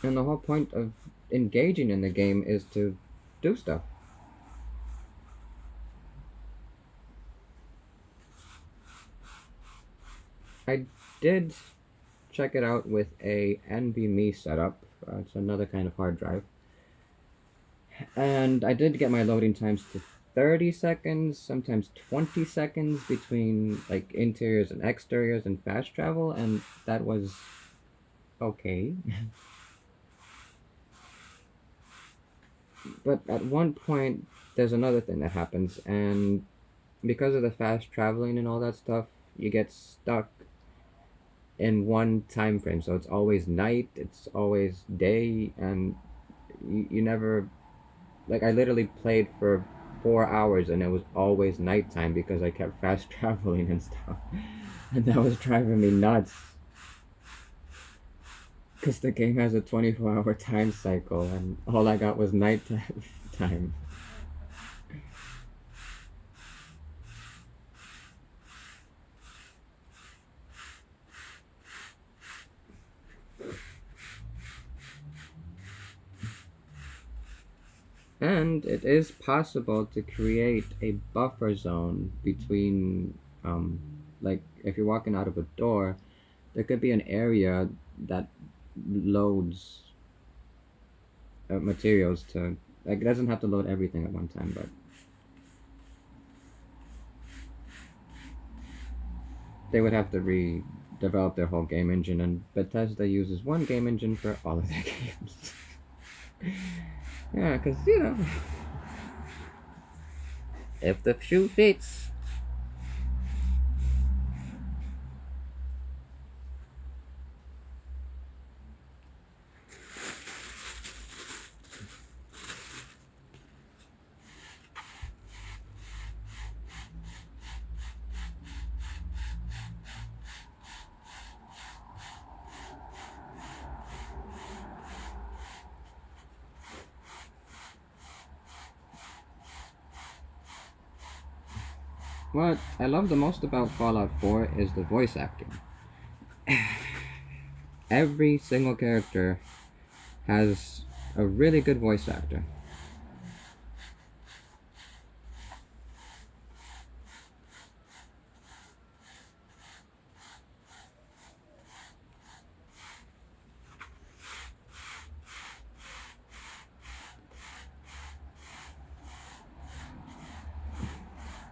[SPEAKER 1] And the whole point of engaging in the game is to do stuff. I did check it out with a NVMe setup. It's another kind of hard drive. And I did get my loading times to 30 seconds, sometimes 20 seconds between like interiors and exteriors and fast travel, and that was okay. But at one point, there's another thing that happens, and because of the fast traveling and all that stuff, you get stuck in one time frame. So it's always night, it's always day, and you never, like, I literally played for 4 hours and it was always nighttime because I kept fast traveling and stuff. And that was driving me nuts. Because the game has a 24-hour time cycle, and all I got was night time. And it is possible to create a buffer zone between, like, if you're walking out of a door, there could be an area that loads materials to, like, it doesn't have to load everything at one time, but they would have to redevelop their whole game engine, and Bethesda uses one game engine for all of their games. Yeah, because, if the shoe fits. What I love the most about Fallout 4 is the voice acting. Every single character has a really good voice actor.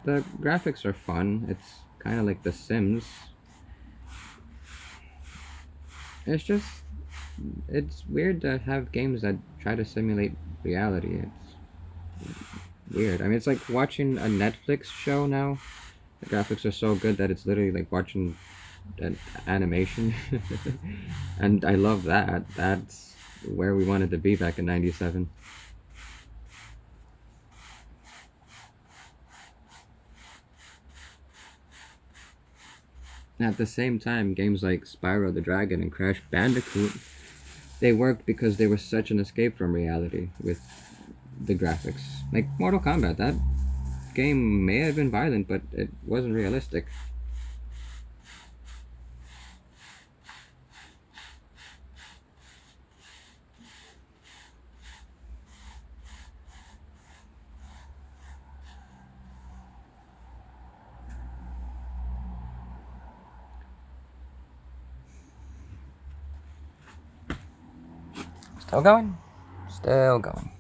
[SPEAKER 1] The graphics are fun. It's kind of like The Sims. It's weird to have games that try to simulate reality. It's weird. I mean, it's like watching a Netflix show now. The graphics are so good that it's literally like watching an animation. And I love that. That's where we wanted to be back in '97. At the same time, games like Spyro the Dragon and Crash Bandicoot, they worked because they were such an escape from reality with the graphics. Like Mortal Kombat, that game may have been violent, but it wasn't realistic. Still going? Still going.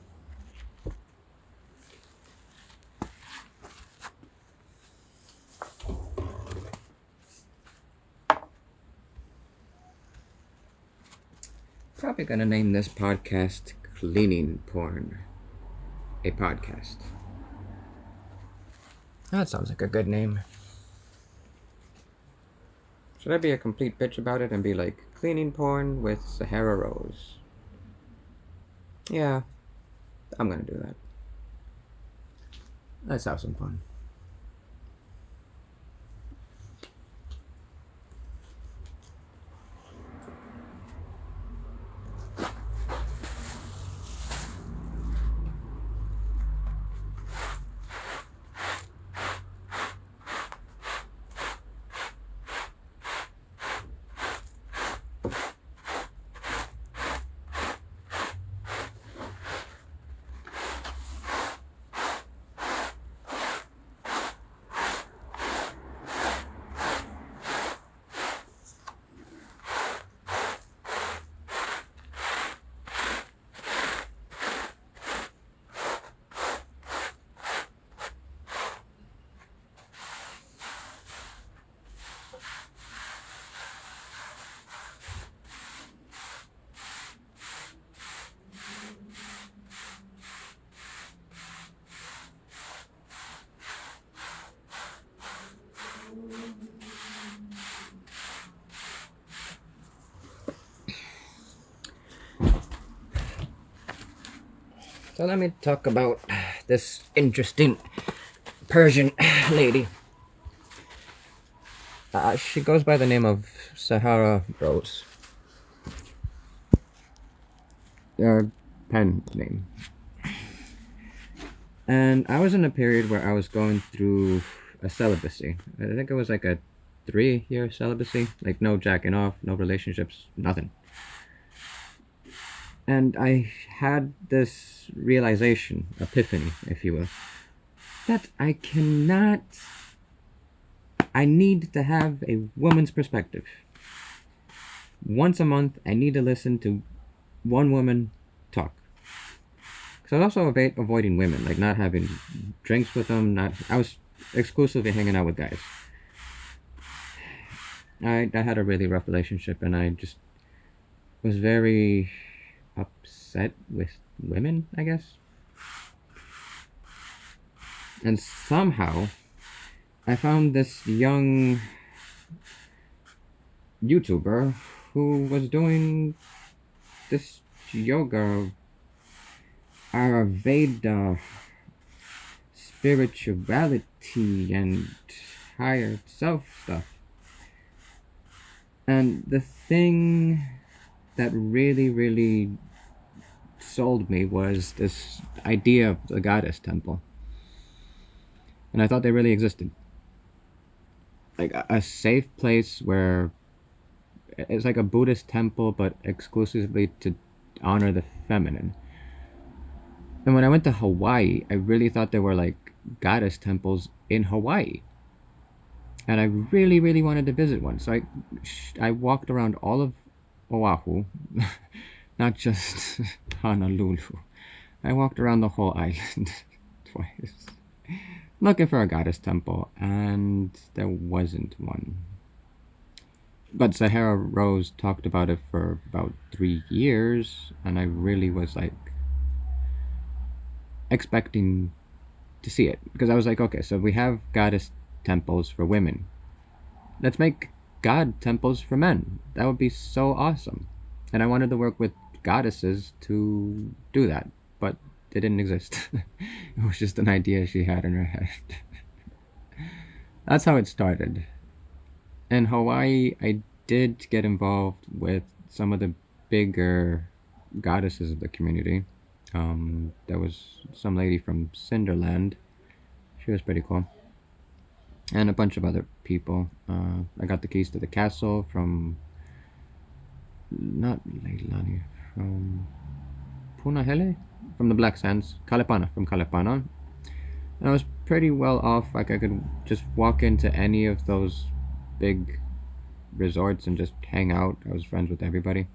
[SPEAKER 1] Probably gonna name this podcast Cleaning Porn. A podcast. That sounds like a good name. Should I be a complete bitch about it and be like, cleaning porn with Sahara roze? Yeah, I'm gonna do that. Let's have some fun. So let me talk about this interesting Persian lady. She goes by the name of Sahara Rose. pen name. And I was in a period where I was going through a celibacy. I think it was like a 3-year celibacy. Like no jacking off, no relationships, nothing. And I had this realization, epiphany, if you will, that I need to have a woman's perspective. Once a month, I need to listen to one woman talk. Because I was also avoiding women, like not having drinks with them. I was exclusively hanging out with guys. I had a really rough relationship, and I just was very upset with women, I guess. And somehow, I found this young YouTuber who was doing this yoga, Ayurveda, spirituality, and higher self stuff. And the thing that really, really sold me was this idea of the Goddess Temple. And I thought they really existed. Like a safe place where it's like a Buddhist temple, but exclusively to honor the feminine. And when I went to Hawaii, I really thought there were like goddess temples in Hawaii. And I really, really wanted to visit one. So I walked around all of Oahu, not just Honolulu. I walked around the whole island twice, looking for a goddess temple, and there wasn't one. But Sahara Rose talked about it for about 3 years, and I really was like expecting to see it, because I was like, okay, so we have goddess temples for women. Let's make god temples for men. That would be so awesome. And I wanted to work with goddesses to do that, but it didn't exist. It was just an idea she had in her head. That's how it started. In Hawaii, I did get involved with some of the bigger goddesses of the community. There was some lady from Cinderland. She was pretty cool. And a bunch of other people. I got the keys to the castle from... Not Leilani. From... Punahele? From the Black Sands. Kalepana. From Kalepana. And I was pretty well off. Like I could just walk into any of those big resorts and just hang out. I was friends with everybody.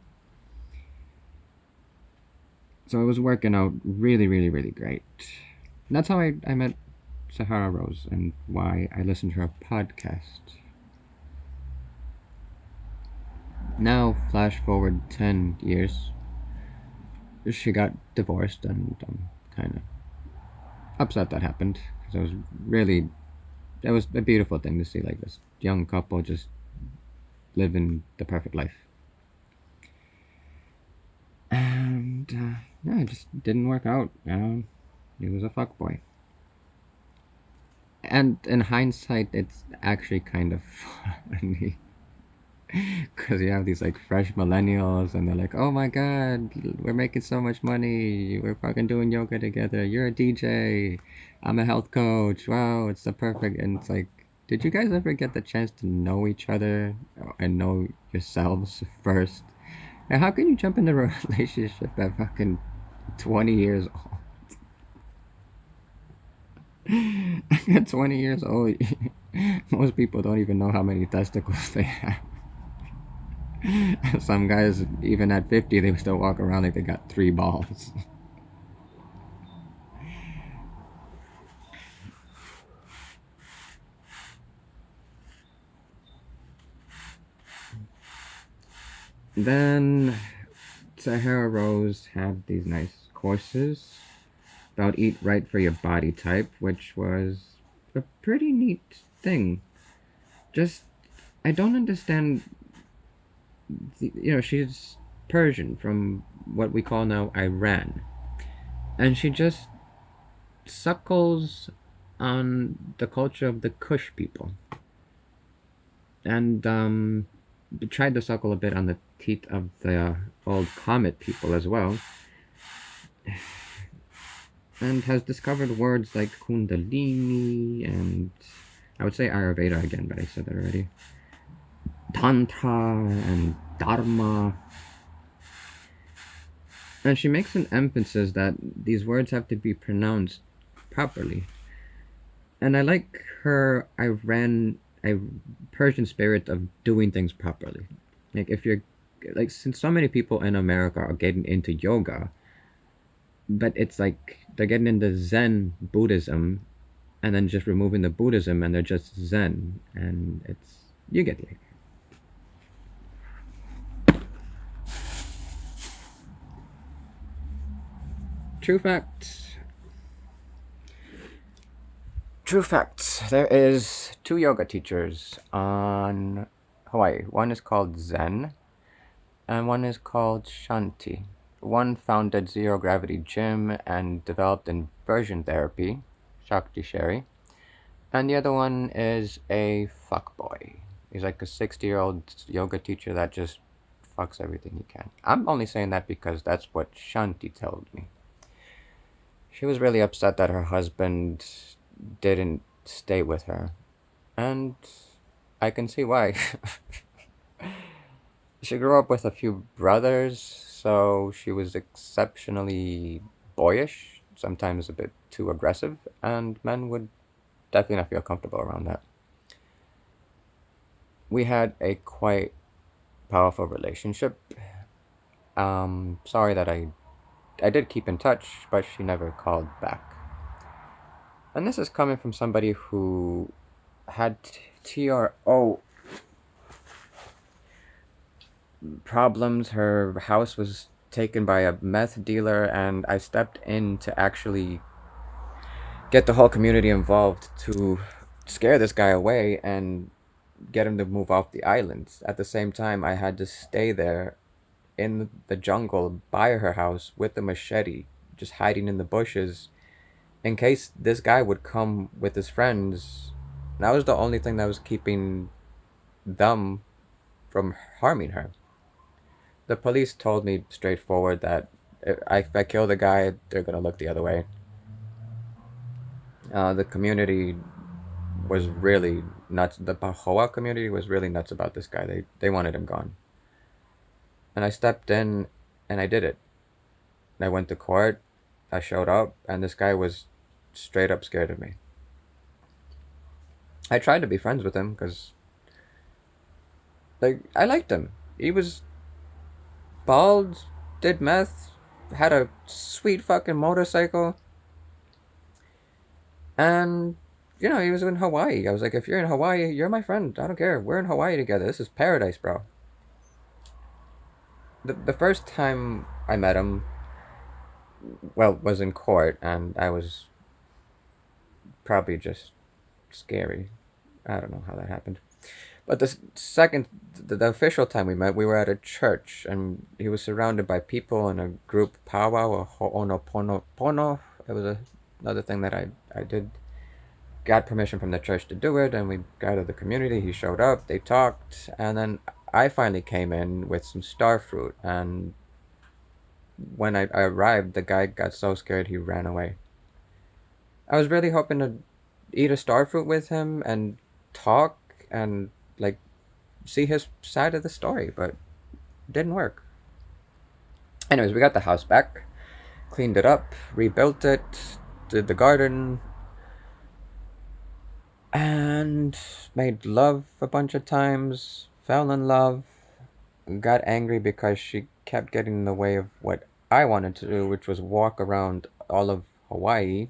[SPEAKER 1] So it was working out really, really, really great. And that's how I met Sahara Rose, and why I listened to her podcast. Now, flash forward 10 years, she got divorced, and I'm kind of upset that happened, because it was a beautiful thing to see, like this young couple just living the perfect life. And yeah, it just didn't work out. He was a fuckboy. And in hindsight, it's actually kind of funny. Because you have these like fresh millennials, and they're like, oh my god, we're making so much money. We're fucking doing yoga together. You're a DJ. I'm a health coach. Wow, it's the perfect. And it's like, did you guys ever get the chance to know each other and know yourselves first? And how can you jump into a relationship at fucking 20 years old? At 20 years old, most people don't even know how many testicles they have. Some guys, even at 50, they still walk around like they got 3 balls. Then Sahara Rose had these nice courses about eat right for your body type, which was a pretty neat thing. Just, I don't understand, she's Persian from what we call now Iran. And she just suckles on the culture of the Kush people. And tried to suckle a bit on the teeth of the old Comet people as well. and has discovered words like kundalini and I would say Ayurveda again, but I said that already. Tantra and Dharma. And she makes an emphasis that these words have to be pronounced properly. And I like her a Persian spirit of doing things properly. Like if you're like since so many people in America are getting into yoga, but it's like they're getting into Zen Buddhism and then just removing the Buddhism and they're just Zen and it's you get the idea. True fact. True facts. There is 2 yoga teachers on Hawaii. One is called Zen, and one is called Shanti. One founded Zero Gravity Gym and developed inversion therapy, Shakti Sherry, and the other one is a fuckboy. He's like a 60-year-old yoga teacher that just fucks everything he can. I'm only saying that because that's what Shanti told me. She was really upset that her husband didn't stay with her. And I can see why. She grew up with a few brothers, so she was exceptionally boyish, sometimes a bit too aggressive, and men would definitely not feel comfortable around that. We had a quite powerful relationship. Sorry that I did keep in touch, but she never called back. And this is coming from somebody who had TRO problems. Her house was taken by a meth dealer, and I stepped in to actually get the whole community involved to scare this guy away and get him to move off the island. At the same time, I had to stay there in the jungle by her house with a machete, just hiding in the bushes in case this guy would come with his friends. That was the only thing that was keeping them from harming her. The police told me straightforward that if I kill the guy, they're gonna look the other way. The community was really nuts. The Pahoa community was really nuts about this guy. They wanted him gone. And I stepped in and I did it. I went to court, I showed up, and this guy was straight up scared of me. I tried to be friends with him because like I liked him. He was bald, did meth, had a sweet fucking motorcycle, and you know, he was in Hawaii. I was like, if you're in Hawaii, you're my friend. I don't care. We're in Hawaii together. This is paradise, bro. The first time I met him, well, was in court, and I was probably just scary. I don't know how that happened. But the official time we met, we were at a church, and he was surrounded by people in a group powwow, a ho'onoponopono. It was another thing that I did. Got permission from the church to do it, and we gathered the community. He showed up, they talked, and then I finally came in with some star fruit. And when I arrived, the guy got so scared he ran away. I was really hoping to eat a star fruit with him and talk and like see his side of the story, but it didn't work. Anyways, we got the house back, cleaned it up, rebuilt it, did the garden, and made love a bunch of times, fell in love, got angry because she kept getting in the way of what I wanted to do, which was walk around all of Hawaii.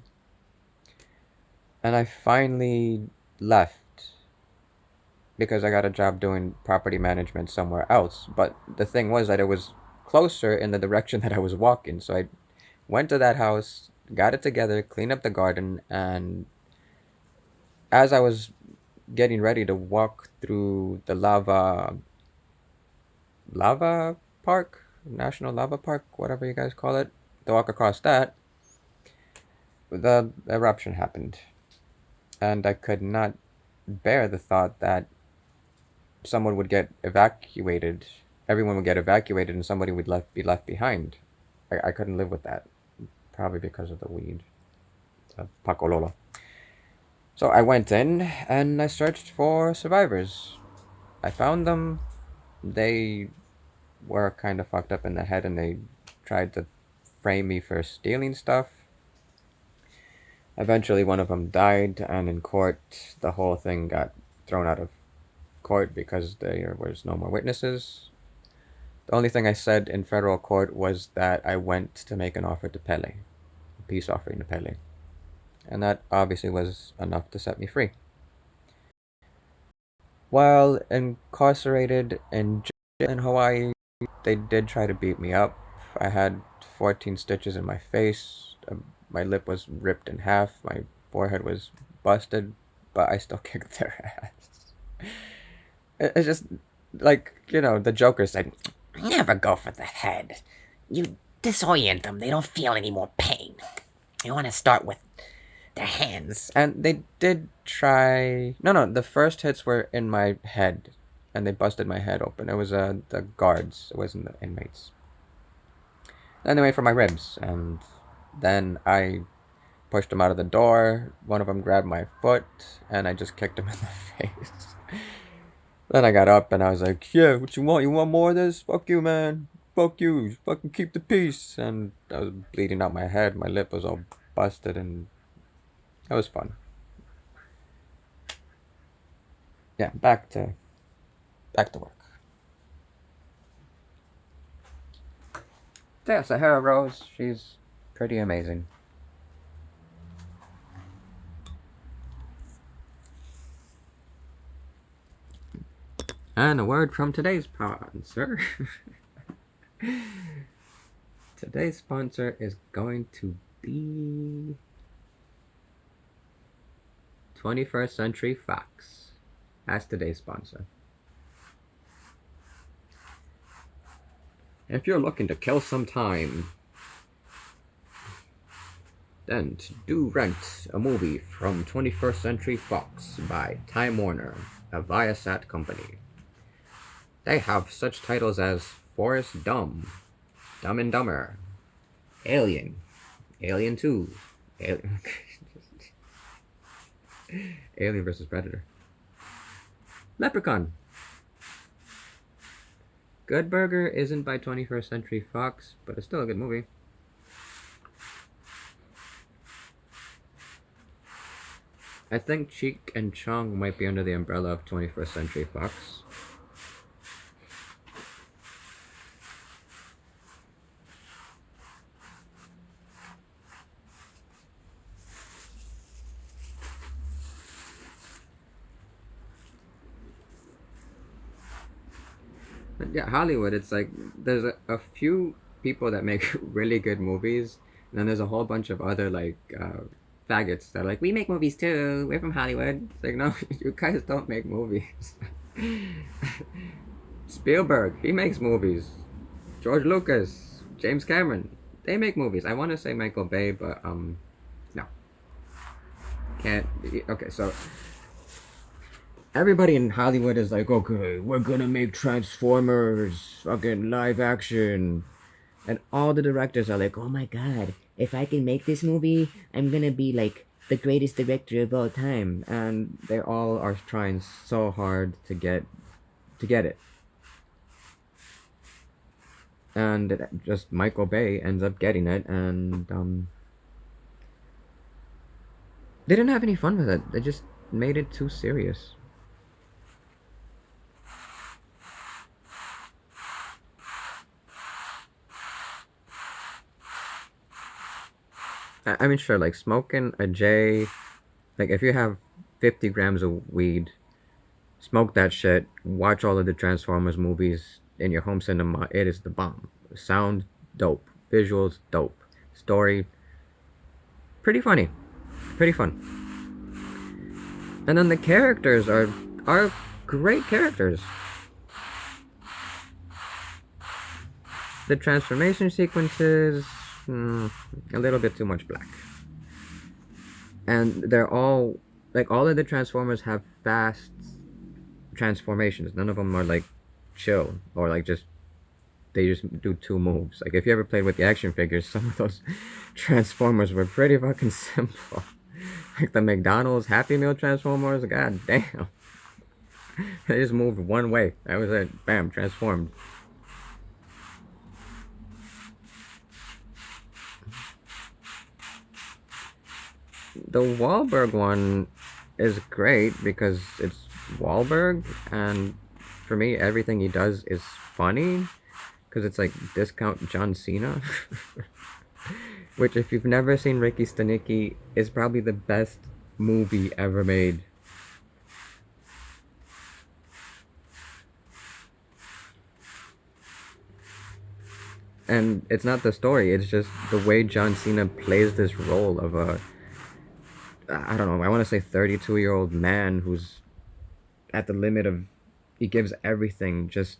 [SPEAKER 1] And I finally left because I got a job doing property management somewhere else. But the thing was that it was closer in the direction that I was walking. So I went to that house, got it together, cleaned up the garden, and as I was getting ready to walk through the lava park, National Lava Park, whatever you guys call it, to walk across that, the eruption happened. And I could not bear the thought that someone would get evacuated, everyone would get evacuated, and somebody would be left behind. I couldn't live with that. probably because of the weed. Pacololo. So I went in and I searched for survivors. I found them. They were kind of fucked up in the head and they tried to frame me for stealing stuff. Eventually, one of them died, and in court, the whole thing got thrown out of court because there was no more witnesses. The only thing I said in federal court was that I went to make an offer to Pele, a peace offering to Pele. And that obviously was enough to set me free. While incarcerated in jail in Hawaii, they did try to beat me up. I had 14 stitches in my face. My lip was ripped in half. My forehead was busted, but I still kicked their ass. It's just like, the Joker said,
[SPEAKER 3] Never go for the head. You disorient them, they don't feel any more pain. You want to start with their hands.
[SPEAKER 1] and they did try. No, the first hits were in my head, and they busted my head open. It was the guards. It wasn't the inmates. Then they went for my ribs, and then I pushed them out of the door. One of them grabbed my foot, and I just kicked him in the face. Then I got up and I was like, "Yeah, what you want? You want more of this? Fuck you, man. Fuck you. Fucking keep the peace." And I was bleeding out my head. My lip was all busted, and it was fun. Yeah, back to work. Yeah, Sahara Rose, she's pretty amazing. And a word from today's sponsor. Today's sponsor is going to be 21st Century Fox. That's today's sponsor. If you're looking to kill some time, then do Rent, a movie from 21st Century Fox by Time Warner, a Viasat company. They have such titles as Forrest Dumb, Dumb and Dumber, Alien, Alien 2, Alien vs. Predator, Leprechaun. Good Burger isn't by 21st Century Fox, but it's still a good movie. I think Cheek and Chong might be under the umbrella of 21st Century Fox. But yeah, Hollywood, it's like there's a few people that make really good movies, and then there's a whole bunch of other faggots that are like, we make movies too, we're from Hollywood. It's like, no, you guys don't make movies. Spielberg, he makes movies. George Lucas, James Cameron, they make movies. I want to say Michael Bay, but no. Can't. Okay, so everybody in Hollywood is like, okay, we're gonna make Transformers, fucking live action. And all the directors are like, oh my god, if I can make this movie, I'm gonna be like the greatest director of all time. And they all are trying so hard to get it. And just Michael Bay ends up getting it, and they didn't have any fun with it. They just made it too serious. I mean, sure, like smoking a J, like if you have 50 grams of weed, smoke that shit, watch all of the Transformers movies in your home cinema. It is the bomb. Sound, dope. Visuals, dope. Story, pretty funny. Pretty fun. And then the characters are great characters. The transformation sequences, a little bit too much black. And they're all, like, all of the Transformers have fast transformations. None of them are, like, chill or, like, just they just do two moves. Like if you ever played with the action figures, some of those Transformers were pretty fucking simple. Like the McDonald's Happy Meal Transformers, god damn. They just moved one way. That was it. Bam, transformed. The Wahlberg one is great because it's Wahlberg, and for me, everything he does is funny because it's like discount John Cena. Which, if you've never seen Ricky Stenicki, is probably the best movie ever made. And it's not the story, it's just the way John Cena plays this role of a, I don't know, I want to say 32-year-old man who's at the limit of, he gives everything just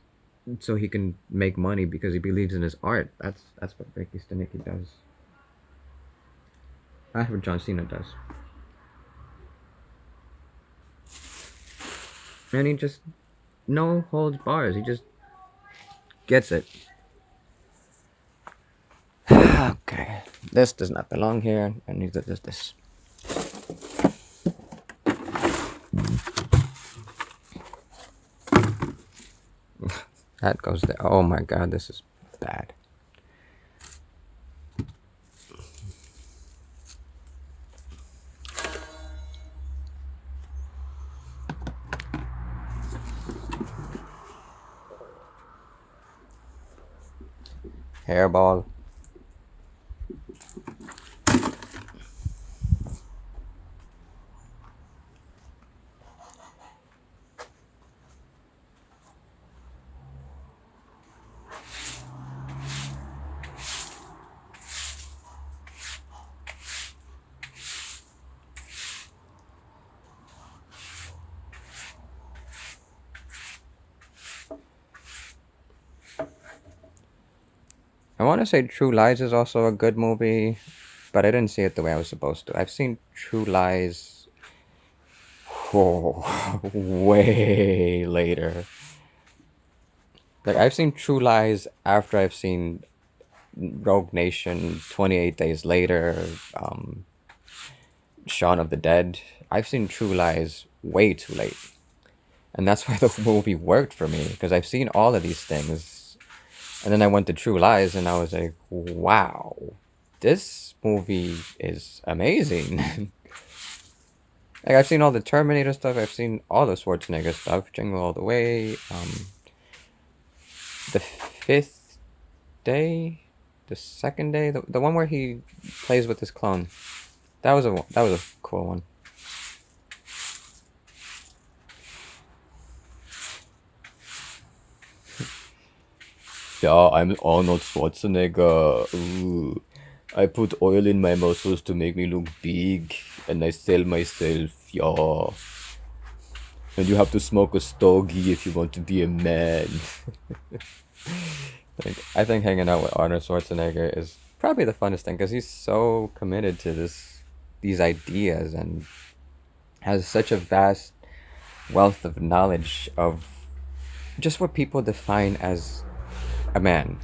[SPEAKER 1] so he can make money because he believes in his art. That's what Ricky Stenicki does. That's what John Cena does. And he just, no holds bars, he just gets it. Okay, this does not belong here, and neither does this. That goes there. Oh my god, this is bad. Hairball. I want to say True Lies is also a good movie, but I didn't see it the way I was supposed to. I've seen True Lies way later. Like, I've seen True Lies after I've seen Rogue Nation, 28 Days Later, Shaun of the Dead. I've seen True Lies way too late. And that's why the movie worked for me, because I've seen all of these things. And then I went to True Lies, and I was like, wow, this movie is amazing. Like, I've seen all the Terminator stuff, I've seen all the Schwarzenegger stuff, Jingle All the Way, The Fifth Day, The Second Day, the one where he plays with his clone. That was a cool one.
[SPEAKER 2] Yeah, I'm Arnold Schwarzenegger. Ooh. I put oil in my muscles to make me look big, and I sell myself, yeah. And you have to smoke a stogie if you want to be a man.
[SPEAKER 1] Like, I think hanging out with Arnold Schwarzenegger is probably the funnest thing, because he's so committed to these ideas and has such a vast wealth of knowledge of just what people define as a man.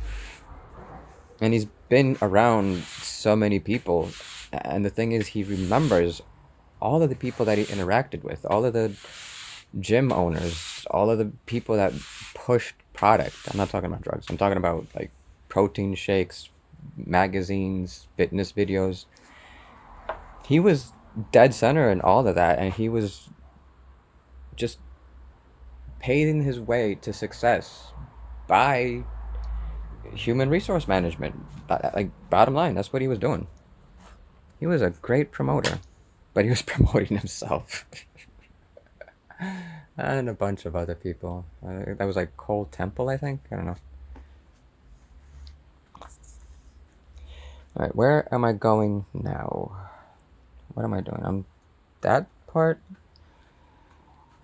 [SPEAKER 1] And he's been around so many people, and the thing is, he remembers all of the people that he interacted with, all of the gym owners, all of the people that pushed product. I'm not talking about drugs, I'm talking about like protein shakes, magazines, fitness videos. He was dead center in all of that, and he was just paving his way to success by human resource management. Like, bottom line, that's what he was doing. He was a great promoter, but he was promoting himself. And a bunch of other people. That was like Chole Temple, I think. I don't know. Alright, where am I going now? What am I doing? I'm that part?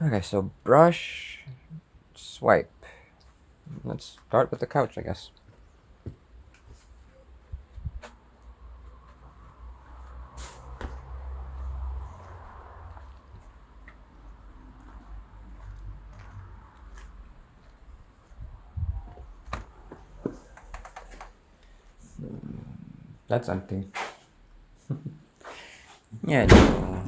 [SPEAKER 1] Okay, so brush, swipe. Let's start with the couch, I guess. That's empty. Yeah, no.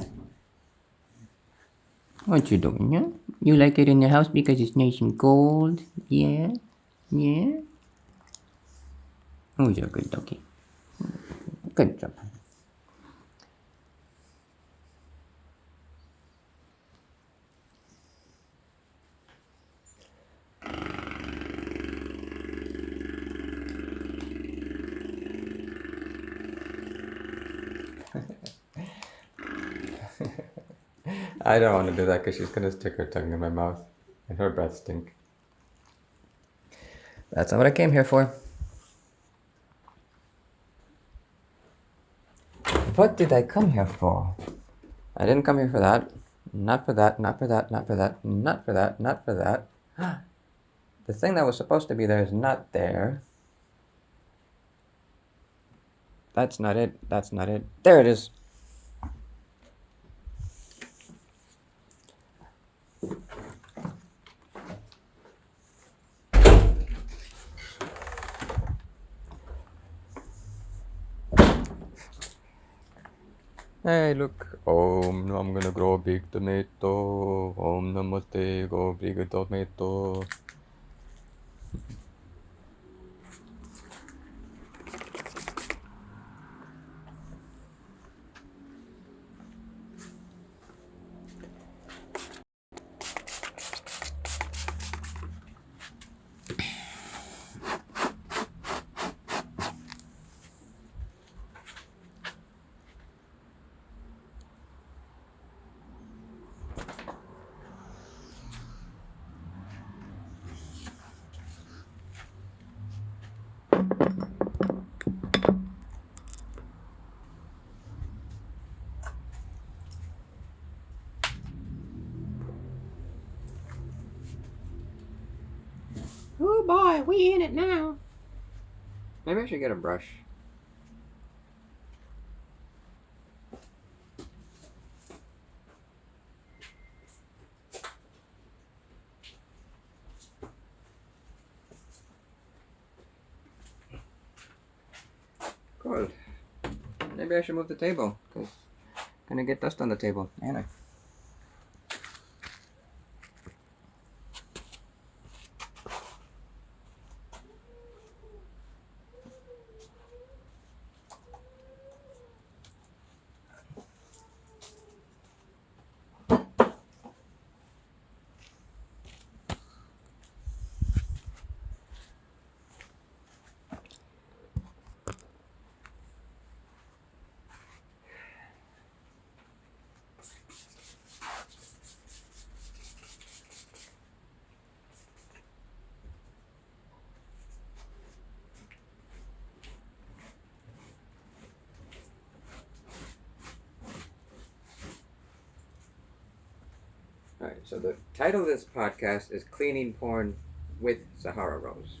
[SPEAKER 1] What you doing, yeah? You like it in the house because it's nice and cold? Yeah? Yeah? Oh, you're a good doggy. Good job. I don't want to do that because she's going to stick her tongue in my mouth and her breath stink. That's not what I came here for. What did I come here for? I didn't come here for that. Not for that, not for that, not for that, not for that, not for that. The thing that was supposed to be there is not there. That's not it. That's not it. There it is. Hey, look. I'm gonna grow a big tomato. Namaste, go big tomato.
[SPEAKER 3] Oh boy, we in it now.
[SPEAKER 1] Maybe I should get a brush. Cool. Maybe I should move the table, because I'm gonna get dust on the table, ain't I? Alright, so the title of this podcast is Cleaning Porn with Sahara Rose.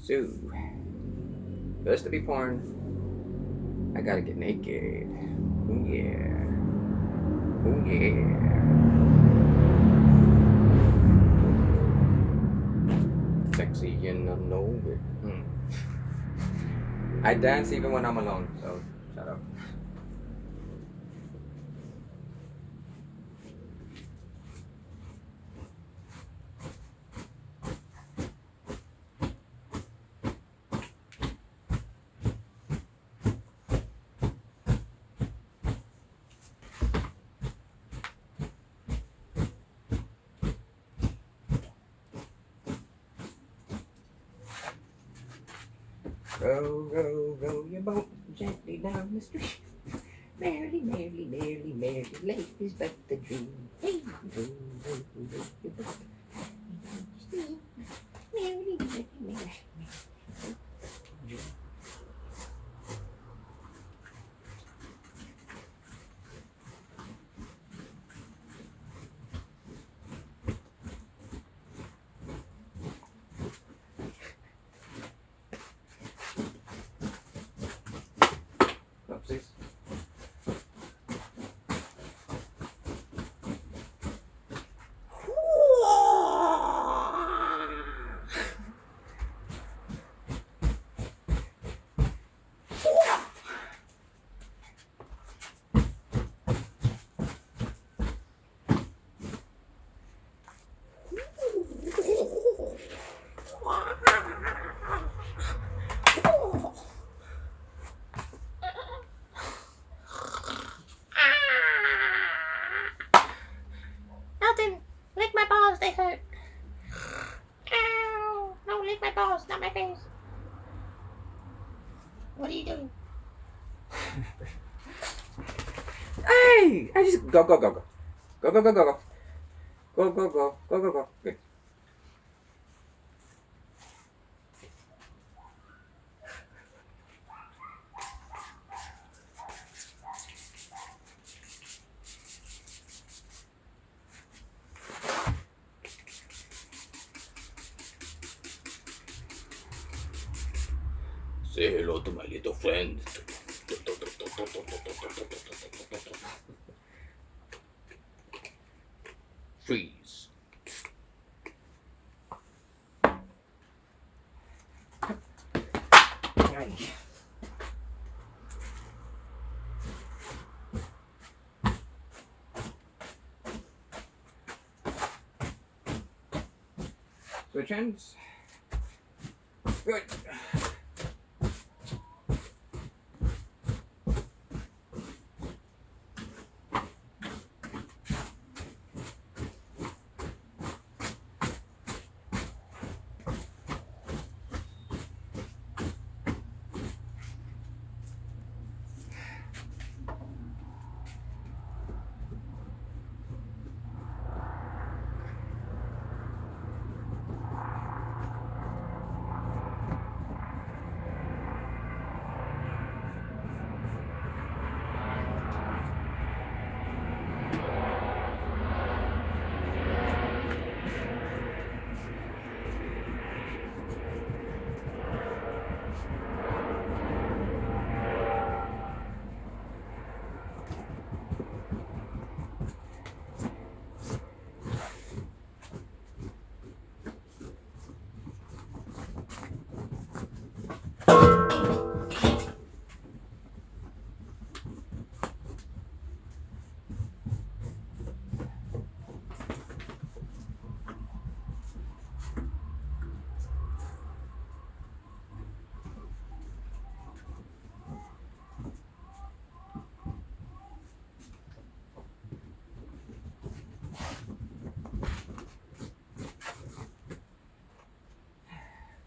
[SPEAKER 1] So, for this to be porn, I gotta get naked. Oh yeah. Oh yeah. Sexy and I know it. I dance even when I'm alone, so shut up. Row, row, row your boat gently down the street. Merrily, merrily, merrily, merrily, life is but a dream. Hey, row, row, row your boat. Merrily, merrily, merrily. Oopsies.
[SPEAKER 3] it's not my face. What are you doing?
[SPEAKER 1] Hey! I just go. Go. Go. Good.
[SPEAKER 2] Say hello to my little friend. Freeze.
[SPEAKER 1] Switch ends. Good.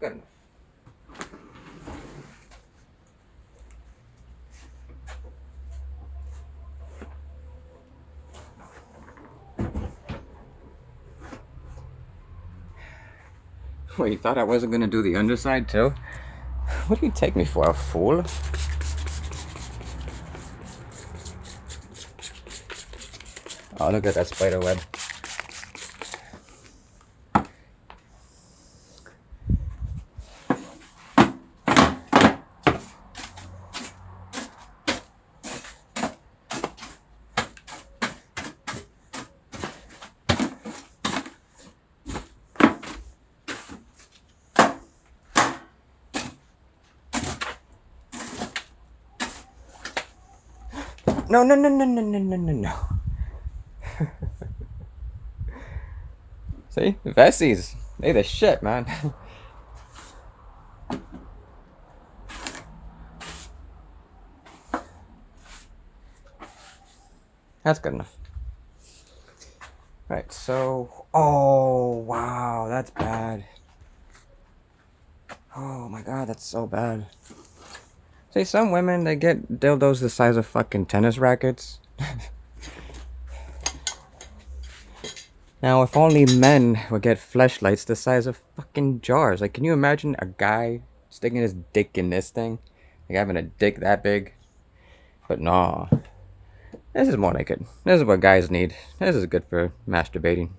[SPEAKER 1] Good enough. Wait, you thought I wasn't gonna do the underside too? What do you take me for, a fool? Oh, look at that spider web. No. See? Vessy's. They the shit, man. That's good enough. Right, so... Oh, wow, that's bad. Oh my god, that's so bad. See, some women, they get dildos the size of fucking tennis rackets. Now, if only men would get fleshlights the size of fucking jars. Like, can you imagine a guy sticking his dick in this thing? Like, having a dick that big? But no. This is more like it. This is what guys need. This is good for masturbating.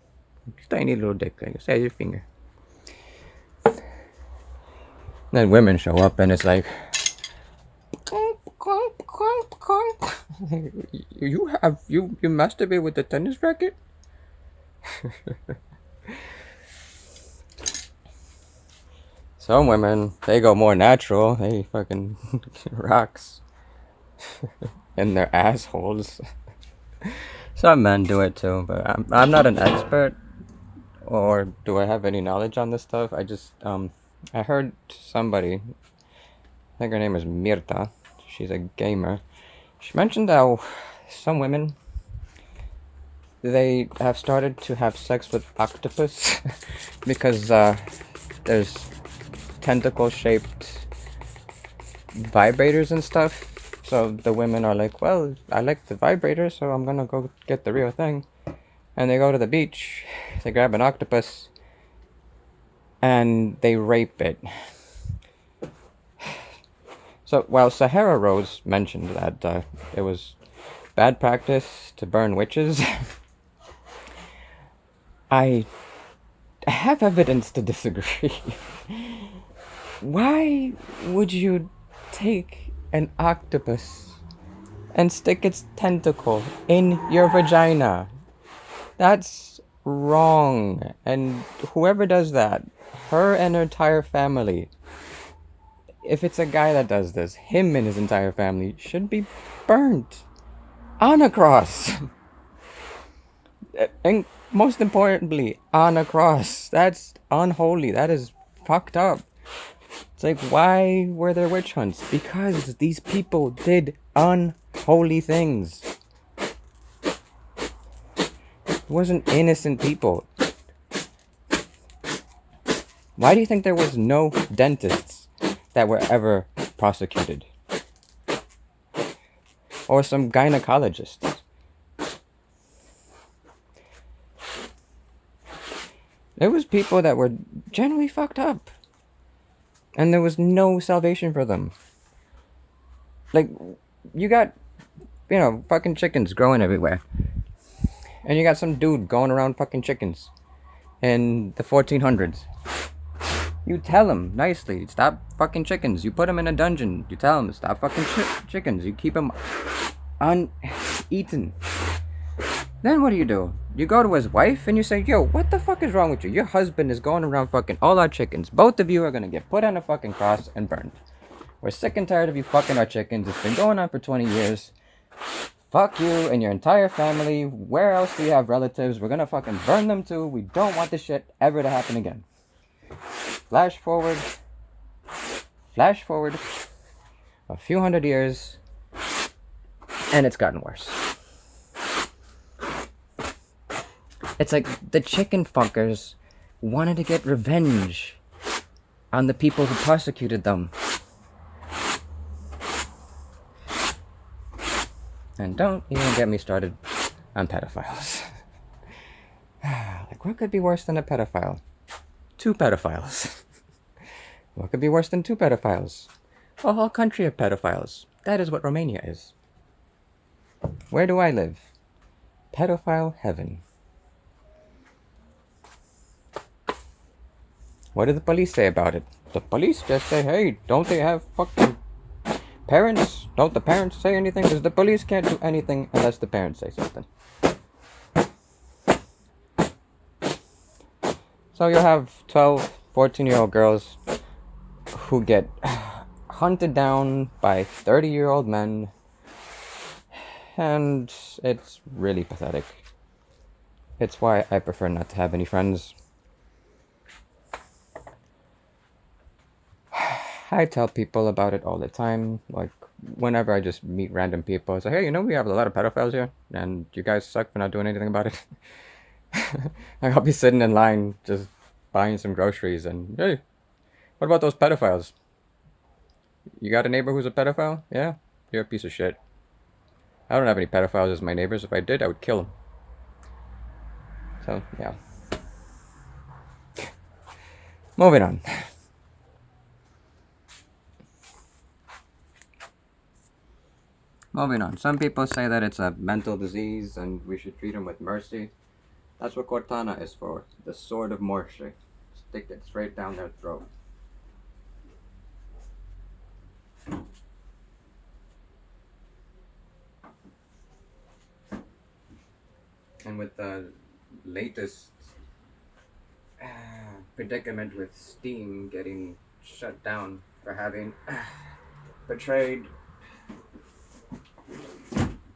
[SPEAKER 1] Tiny little dick, like the size of your finger. Then women show up and it's like... You masturbate with the tennis racket? Some women, they go more natural. They fucking rocks in their assholes. Some men do it too, but I'm not an expert, or do I have any knowledge on this stuff? I just I heard somebody, I think her name is Mirta. She's a gamer. She mentioned how some women, they have started to have sex with octopus because there's tentacle-shaped vibrators and stuff. So the women are like, well, I like the vibrator, so I'm gonna go get the real thing. And they go to the beach, they grab an octopus, and they rape it. So while Sahara Rose mentioned that it was bad practice to burn witches, I have evidence to disagree. Why would you take an octopus and stick its tentacle in your vagina? That's wrong. And whoever does that, her and her entire family, if it's a guy that does this, him and his entire family should be burnt on a cross. And most importantly, on a cross. That's unholy. That is fucked up. It's like, why were there witch hunts? Because these people did unholy things. It wasn't innocent people. Why do you think there was no dentists that were ever prosecuted? Or some gynecologists? There was people that were generally fucked up. And there was no salvation for them. Like, you got, fucking chickens growing everywhere. And you got some dude going around fucking chickens in the 1400s. You tell him nicely, stop fucking chickens. You put him in a dungeon. You tell him, stop fucking chickens. You keep him uneaten. Then what do? You go to his wife and you say, yo, what the fuck is wrong with you? Your husband is going around fucking all our chickens. Both of you are gonna get put on a fucking cross and burned. We're sick and tired of you fucking our chickens. It's been going on for 20 years. Fuck you and your entire family. Where else do you have relatives? We're gonna fucking burn them too. We don't want this shit ever to happen again. Flash forward a few hundred years, and it's gotten worse. It's like the chicken fuckers wanted to get revenge on the people who prosecuted them. And don't even get me started on pedophiles. Like, what could be worse than a pedophile? 2 pedophiles. What could be worse than 2 pedophiles? A whole country of pedophiles. That is what Romania is. Where do I live? Pedophile heaven. What do the police say about it? The police just say, hey, don't they have fucking parents? Don't the parents say anything? Because the police can't do anything unless the parents say something. So you'll have 12, 14-year-old girls who get hunted down by 30-year-old men. And it's really pathetic. It's why I prefer not to have any friends. I tell people about it all the time. Like, whenever I just meet random people, I say, hey, we have a lot of pedophiles here, and you guys suck for not doing anything about it. Like, I'll be sitting in line just buying some groceries, and hey, what about those pedophiles? You got a neighbor who's a pedophile? Yeah? You're a piece of shit. I don't have any pedophiles as my neighbors. If I did, I would kill them. So, yeah. Moving on. Moving on. Some people say that it's a mental disease and we should treat them with mercy. That's what Cortana is for. The sword of mercy. Stick it straight down their throat. And with the latest predicament with Steam getting shut down for having portrayed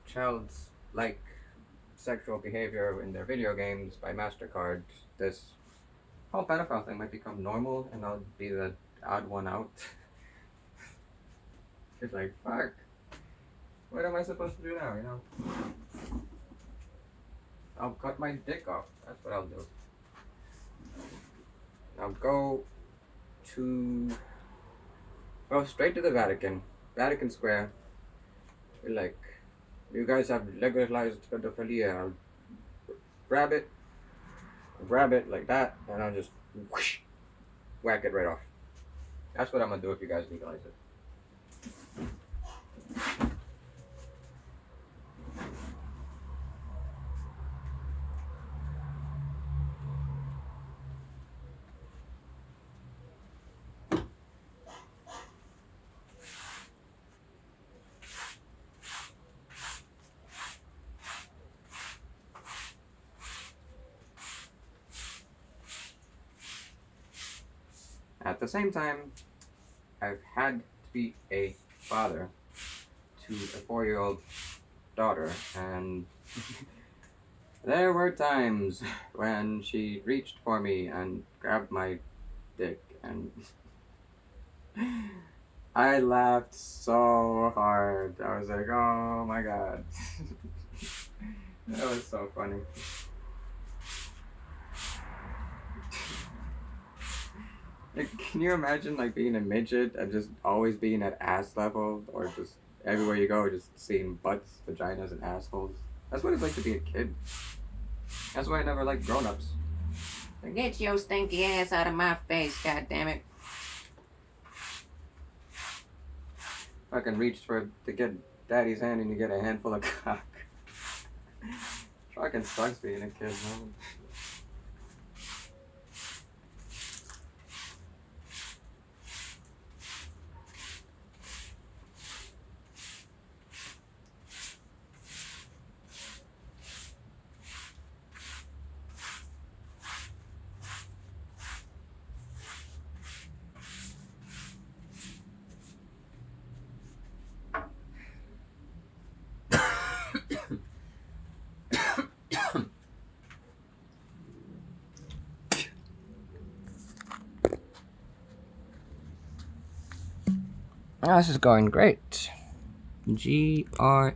[SPEAKER 1] child's-like sexual behavior in their video games by MasterCard, this whole pedophile thing might become normal and I'll be the odd one out. It's like, fuck. What am I supposed to do now, I'll cut my dick off. That's what I'll do. I'll go to go straight to the Vatican, Vatican Square. Be like, you guys have legalized pedophilia. I'll grab it, like that, and I'll just whoosh, whack it right off. That's what I'm gonna do if you guys legalize it. At the same time, I've had to be a father to a 4-year-old daughter, and there were times when she reached for me and grabbed my dick, and I laughed so hard. I was like, oh my god. That was so funny. Like, can you imagine like being a midget and just always being at ass level, or just everywhere you go just seeing butts, vaginas, and assholes? That's what it's like to be a kid. That's why I never liked grown-ups. Get your stinky ass out of my face, goddammit. Fucking reached to get daddy's hand and you get a handful of cock. Fucking sucks being a kid, man. Oh, this is going great. GR8.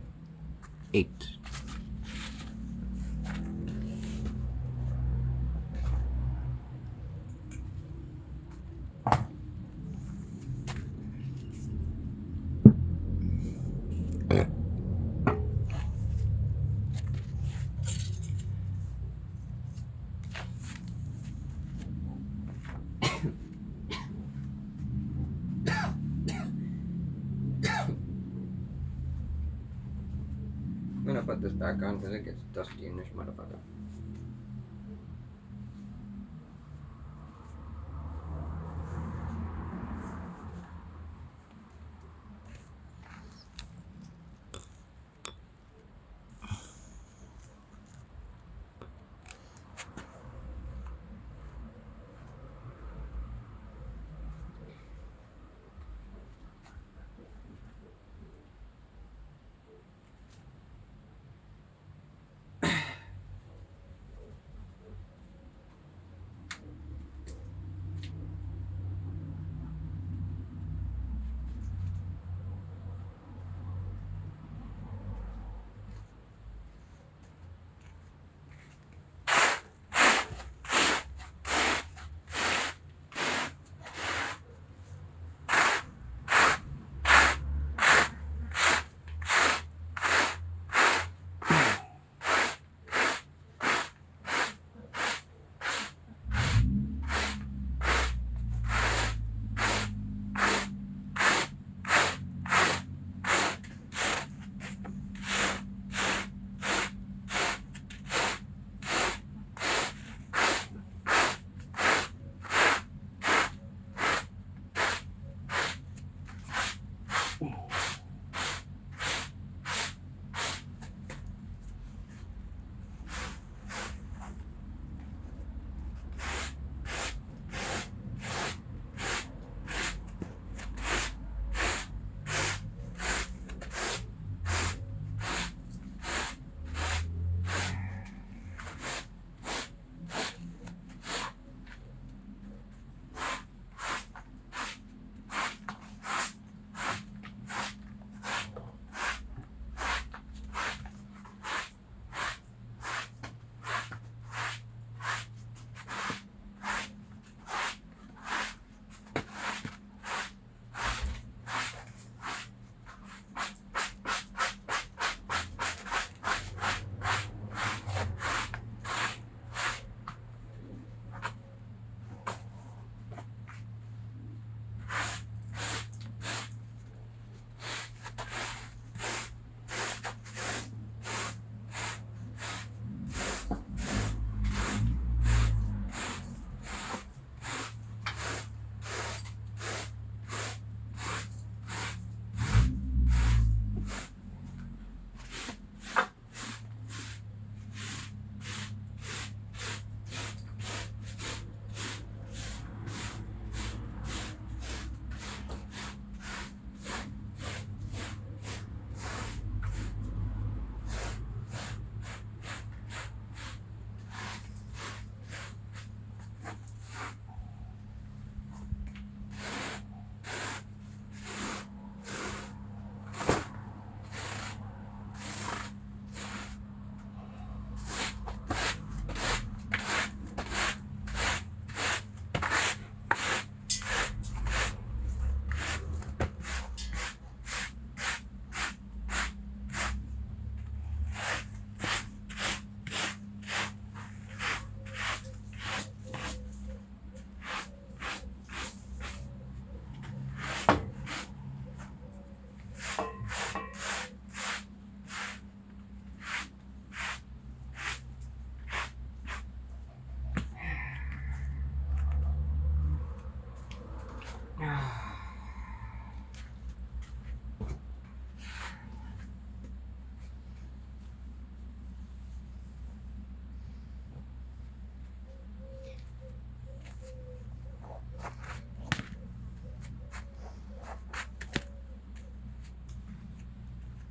[SPEAKER 1] I'm gonna put this back on because it gets dusty in this motherfucker.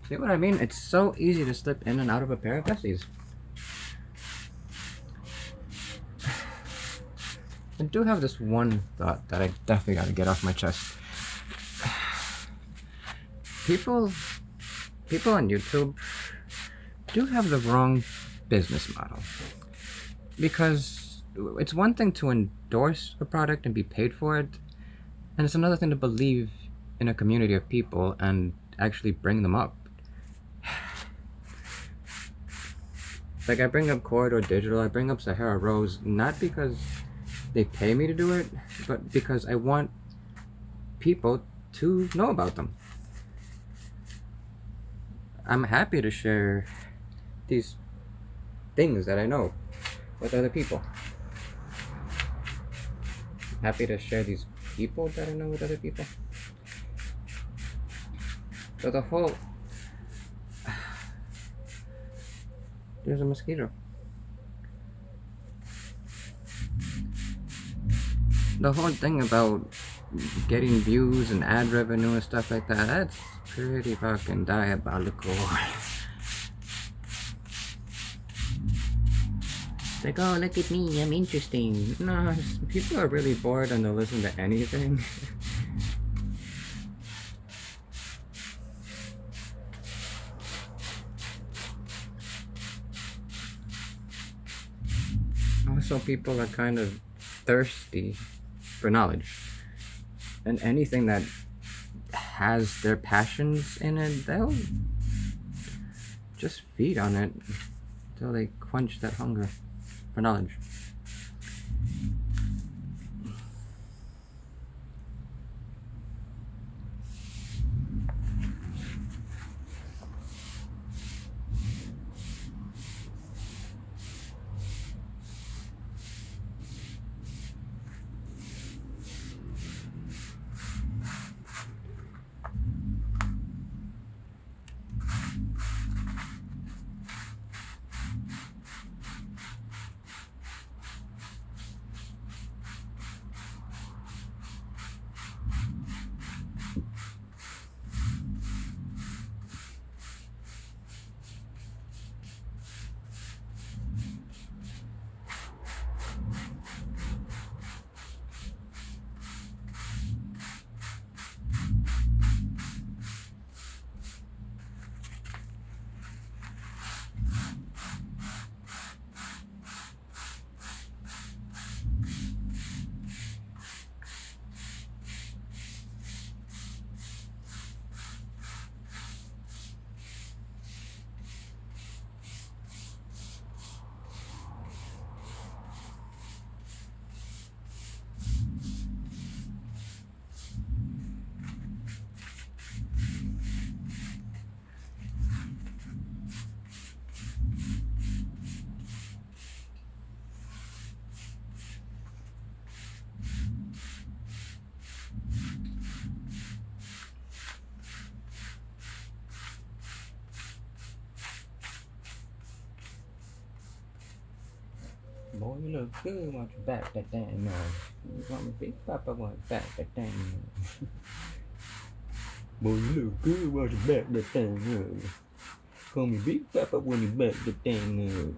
[SPEAKER 1] See what I mean? It's so easy to slip in and out of a pair of Vessies. I do have this one thought that I definitely gotta get off my chest. People on YouTube do have the wrong business model. Because it's one thing to endorse a product and be paid for it, and it's another thing to believe in a community of people and actually bring them up. Like, I bring up Corridor Digital, I bring up Sahara Roze, not because they pay me to do it, but because I want people to know about them. I'm happy to share these things that I know with other people. Happy to share these people that I know with other people. So the whole... There's a mosquito. The whole thing about getting views and ad revenue and stuff like that, that's pretty fucking diabolical. It's like, oh, look at me, I'm interesting. No, people are really bored and they'll listen to anything. Also, people are kind of thirsty for knowledge. And anything that has their passions in it, they'll just feed on it until they quench that hunger for knowledge. Boy, you look good, want you back that damn You want me big papa, want you back that damn Boy, you look good, want you back that damn Call me big papa when you back that damn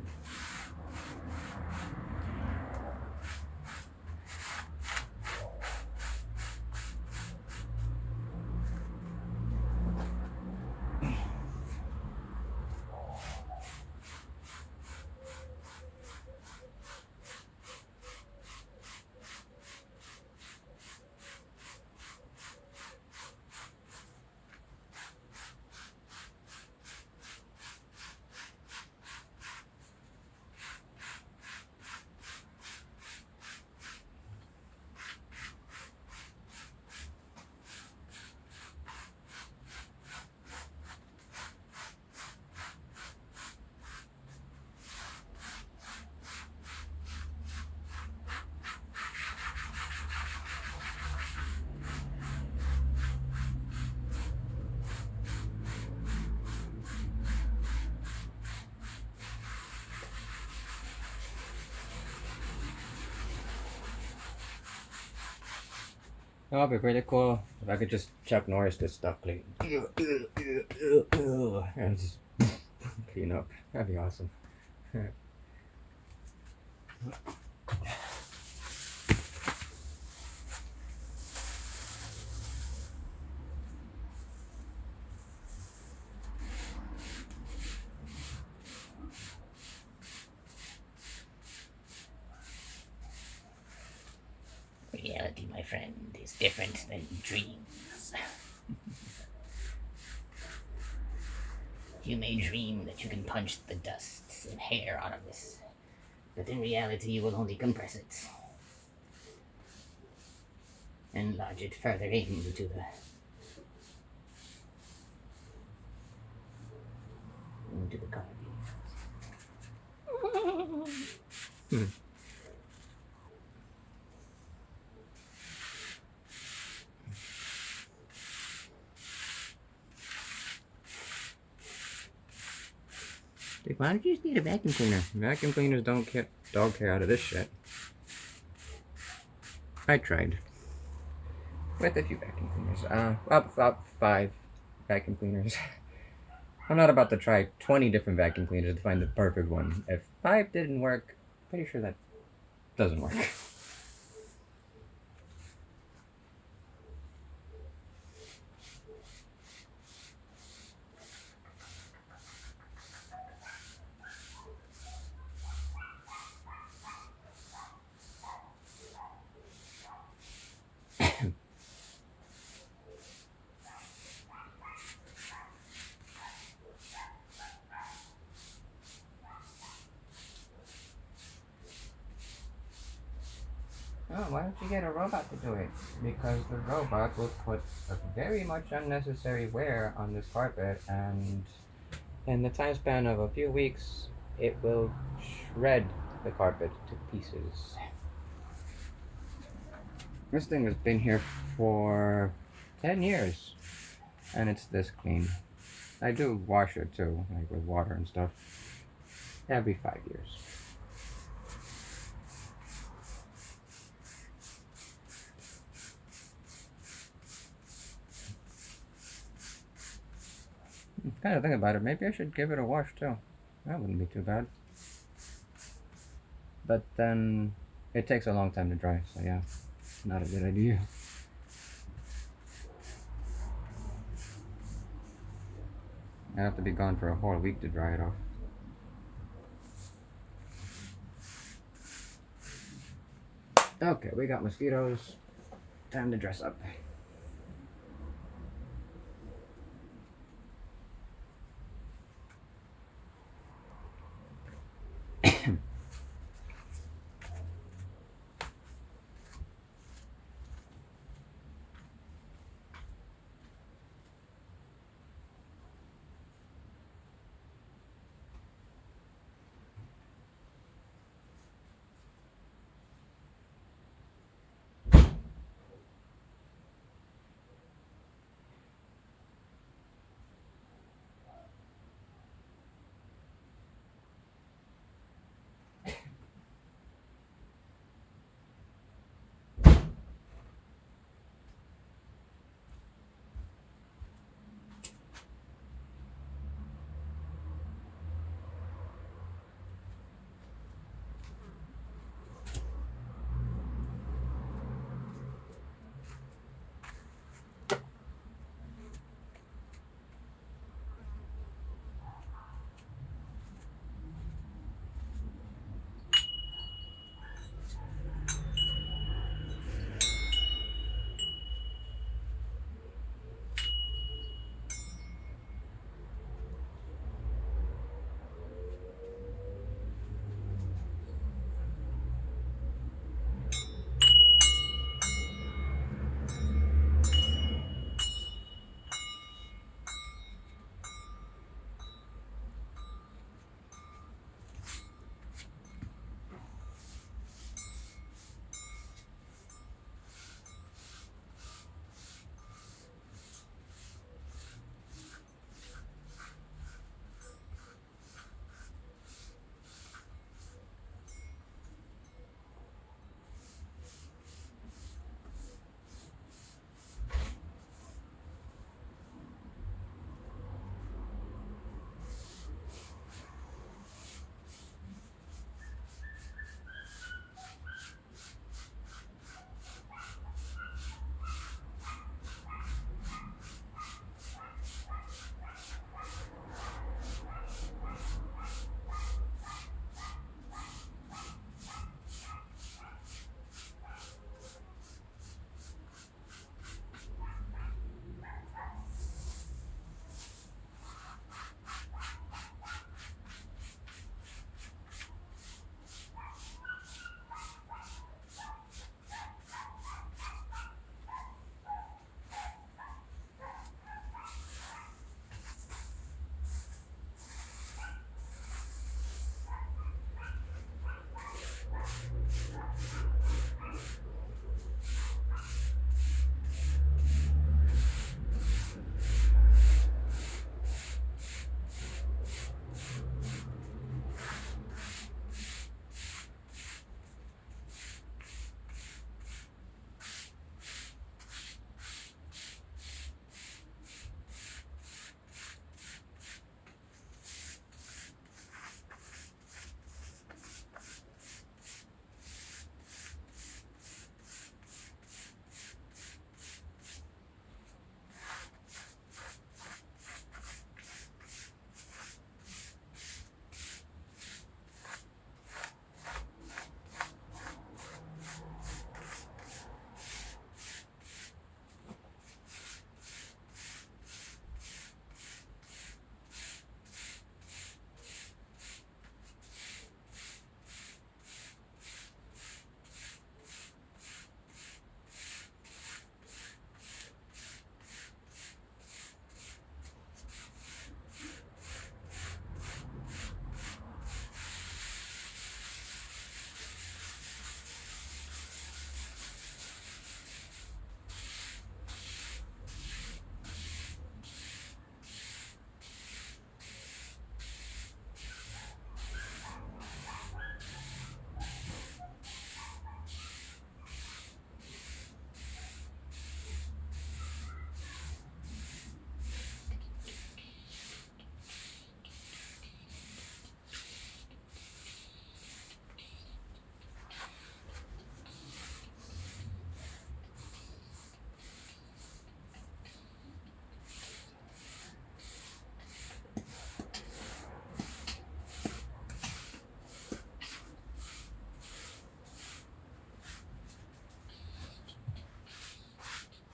[SPEAKER 1] That'd be pretty cool if I could just Chuck Norris this stuff clean. And just clean up. That'd be awesome.
[SPEAKER 3] Reality, my friend, is different than dreams. You may dream that you can punch the dust and hair out of this, but in reality you will only compress it. And lodge it further into the carving.
[SPEAKER 1] Dude, why don't you just need a vacuum cleaner? Vacuum cleaners don't get dog hair out of this shit. I tried. With a few vacuum cleaners. About 5 vacuum cleaners. I'm not about to try 20 different vacuum cleaners to find the perfect one. If 5 didn't work, pretty sure that doesn't work. Oh, why don't you get a robot to do it? Because the robot will put a very much unnecessary wear on this carpet, and in the time span of a few weeks, it will shred the carpet to pieces. This thing has been here for 10 years, and it's this clean. I do wash it too, like with water and stuff, every 5 years. Kind of think about it, maybe I should give it a wash too. That wouldn't be too bad. But then it takes a long time to dry, so yeah, not a good idea. I have to be gone for a whole week to dry it off. Okay, we got mosquitoes. Time to dress up.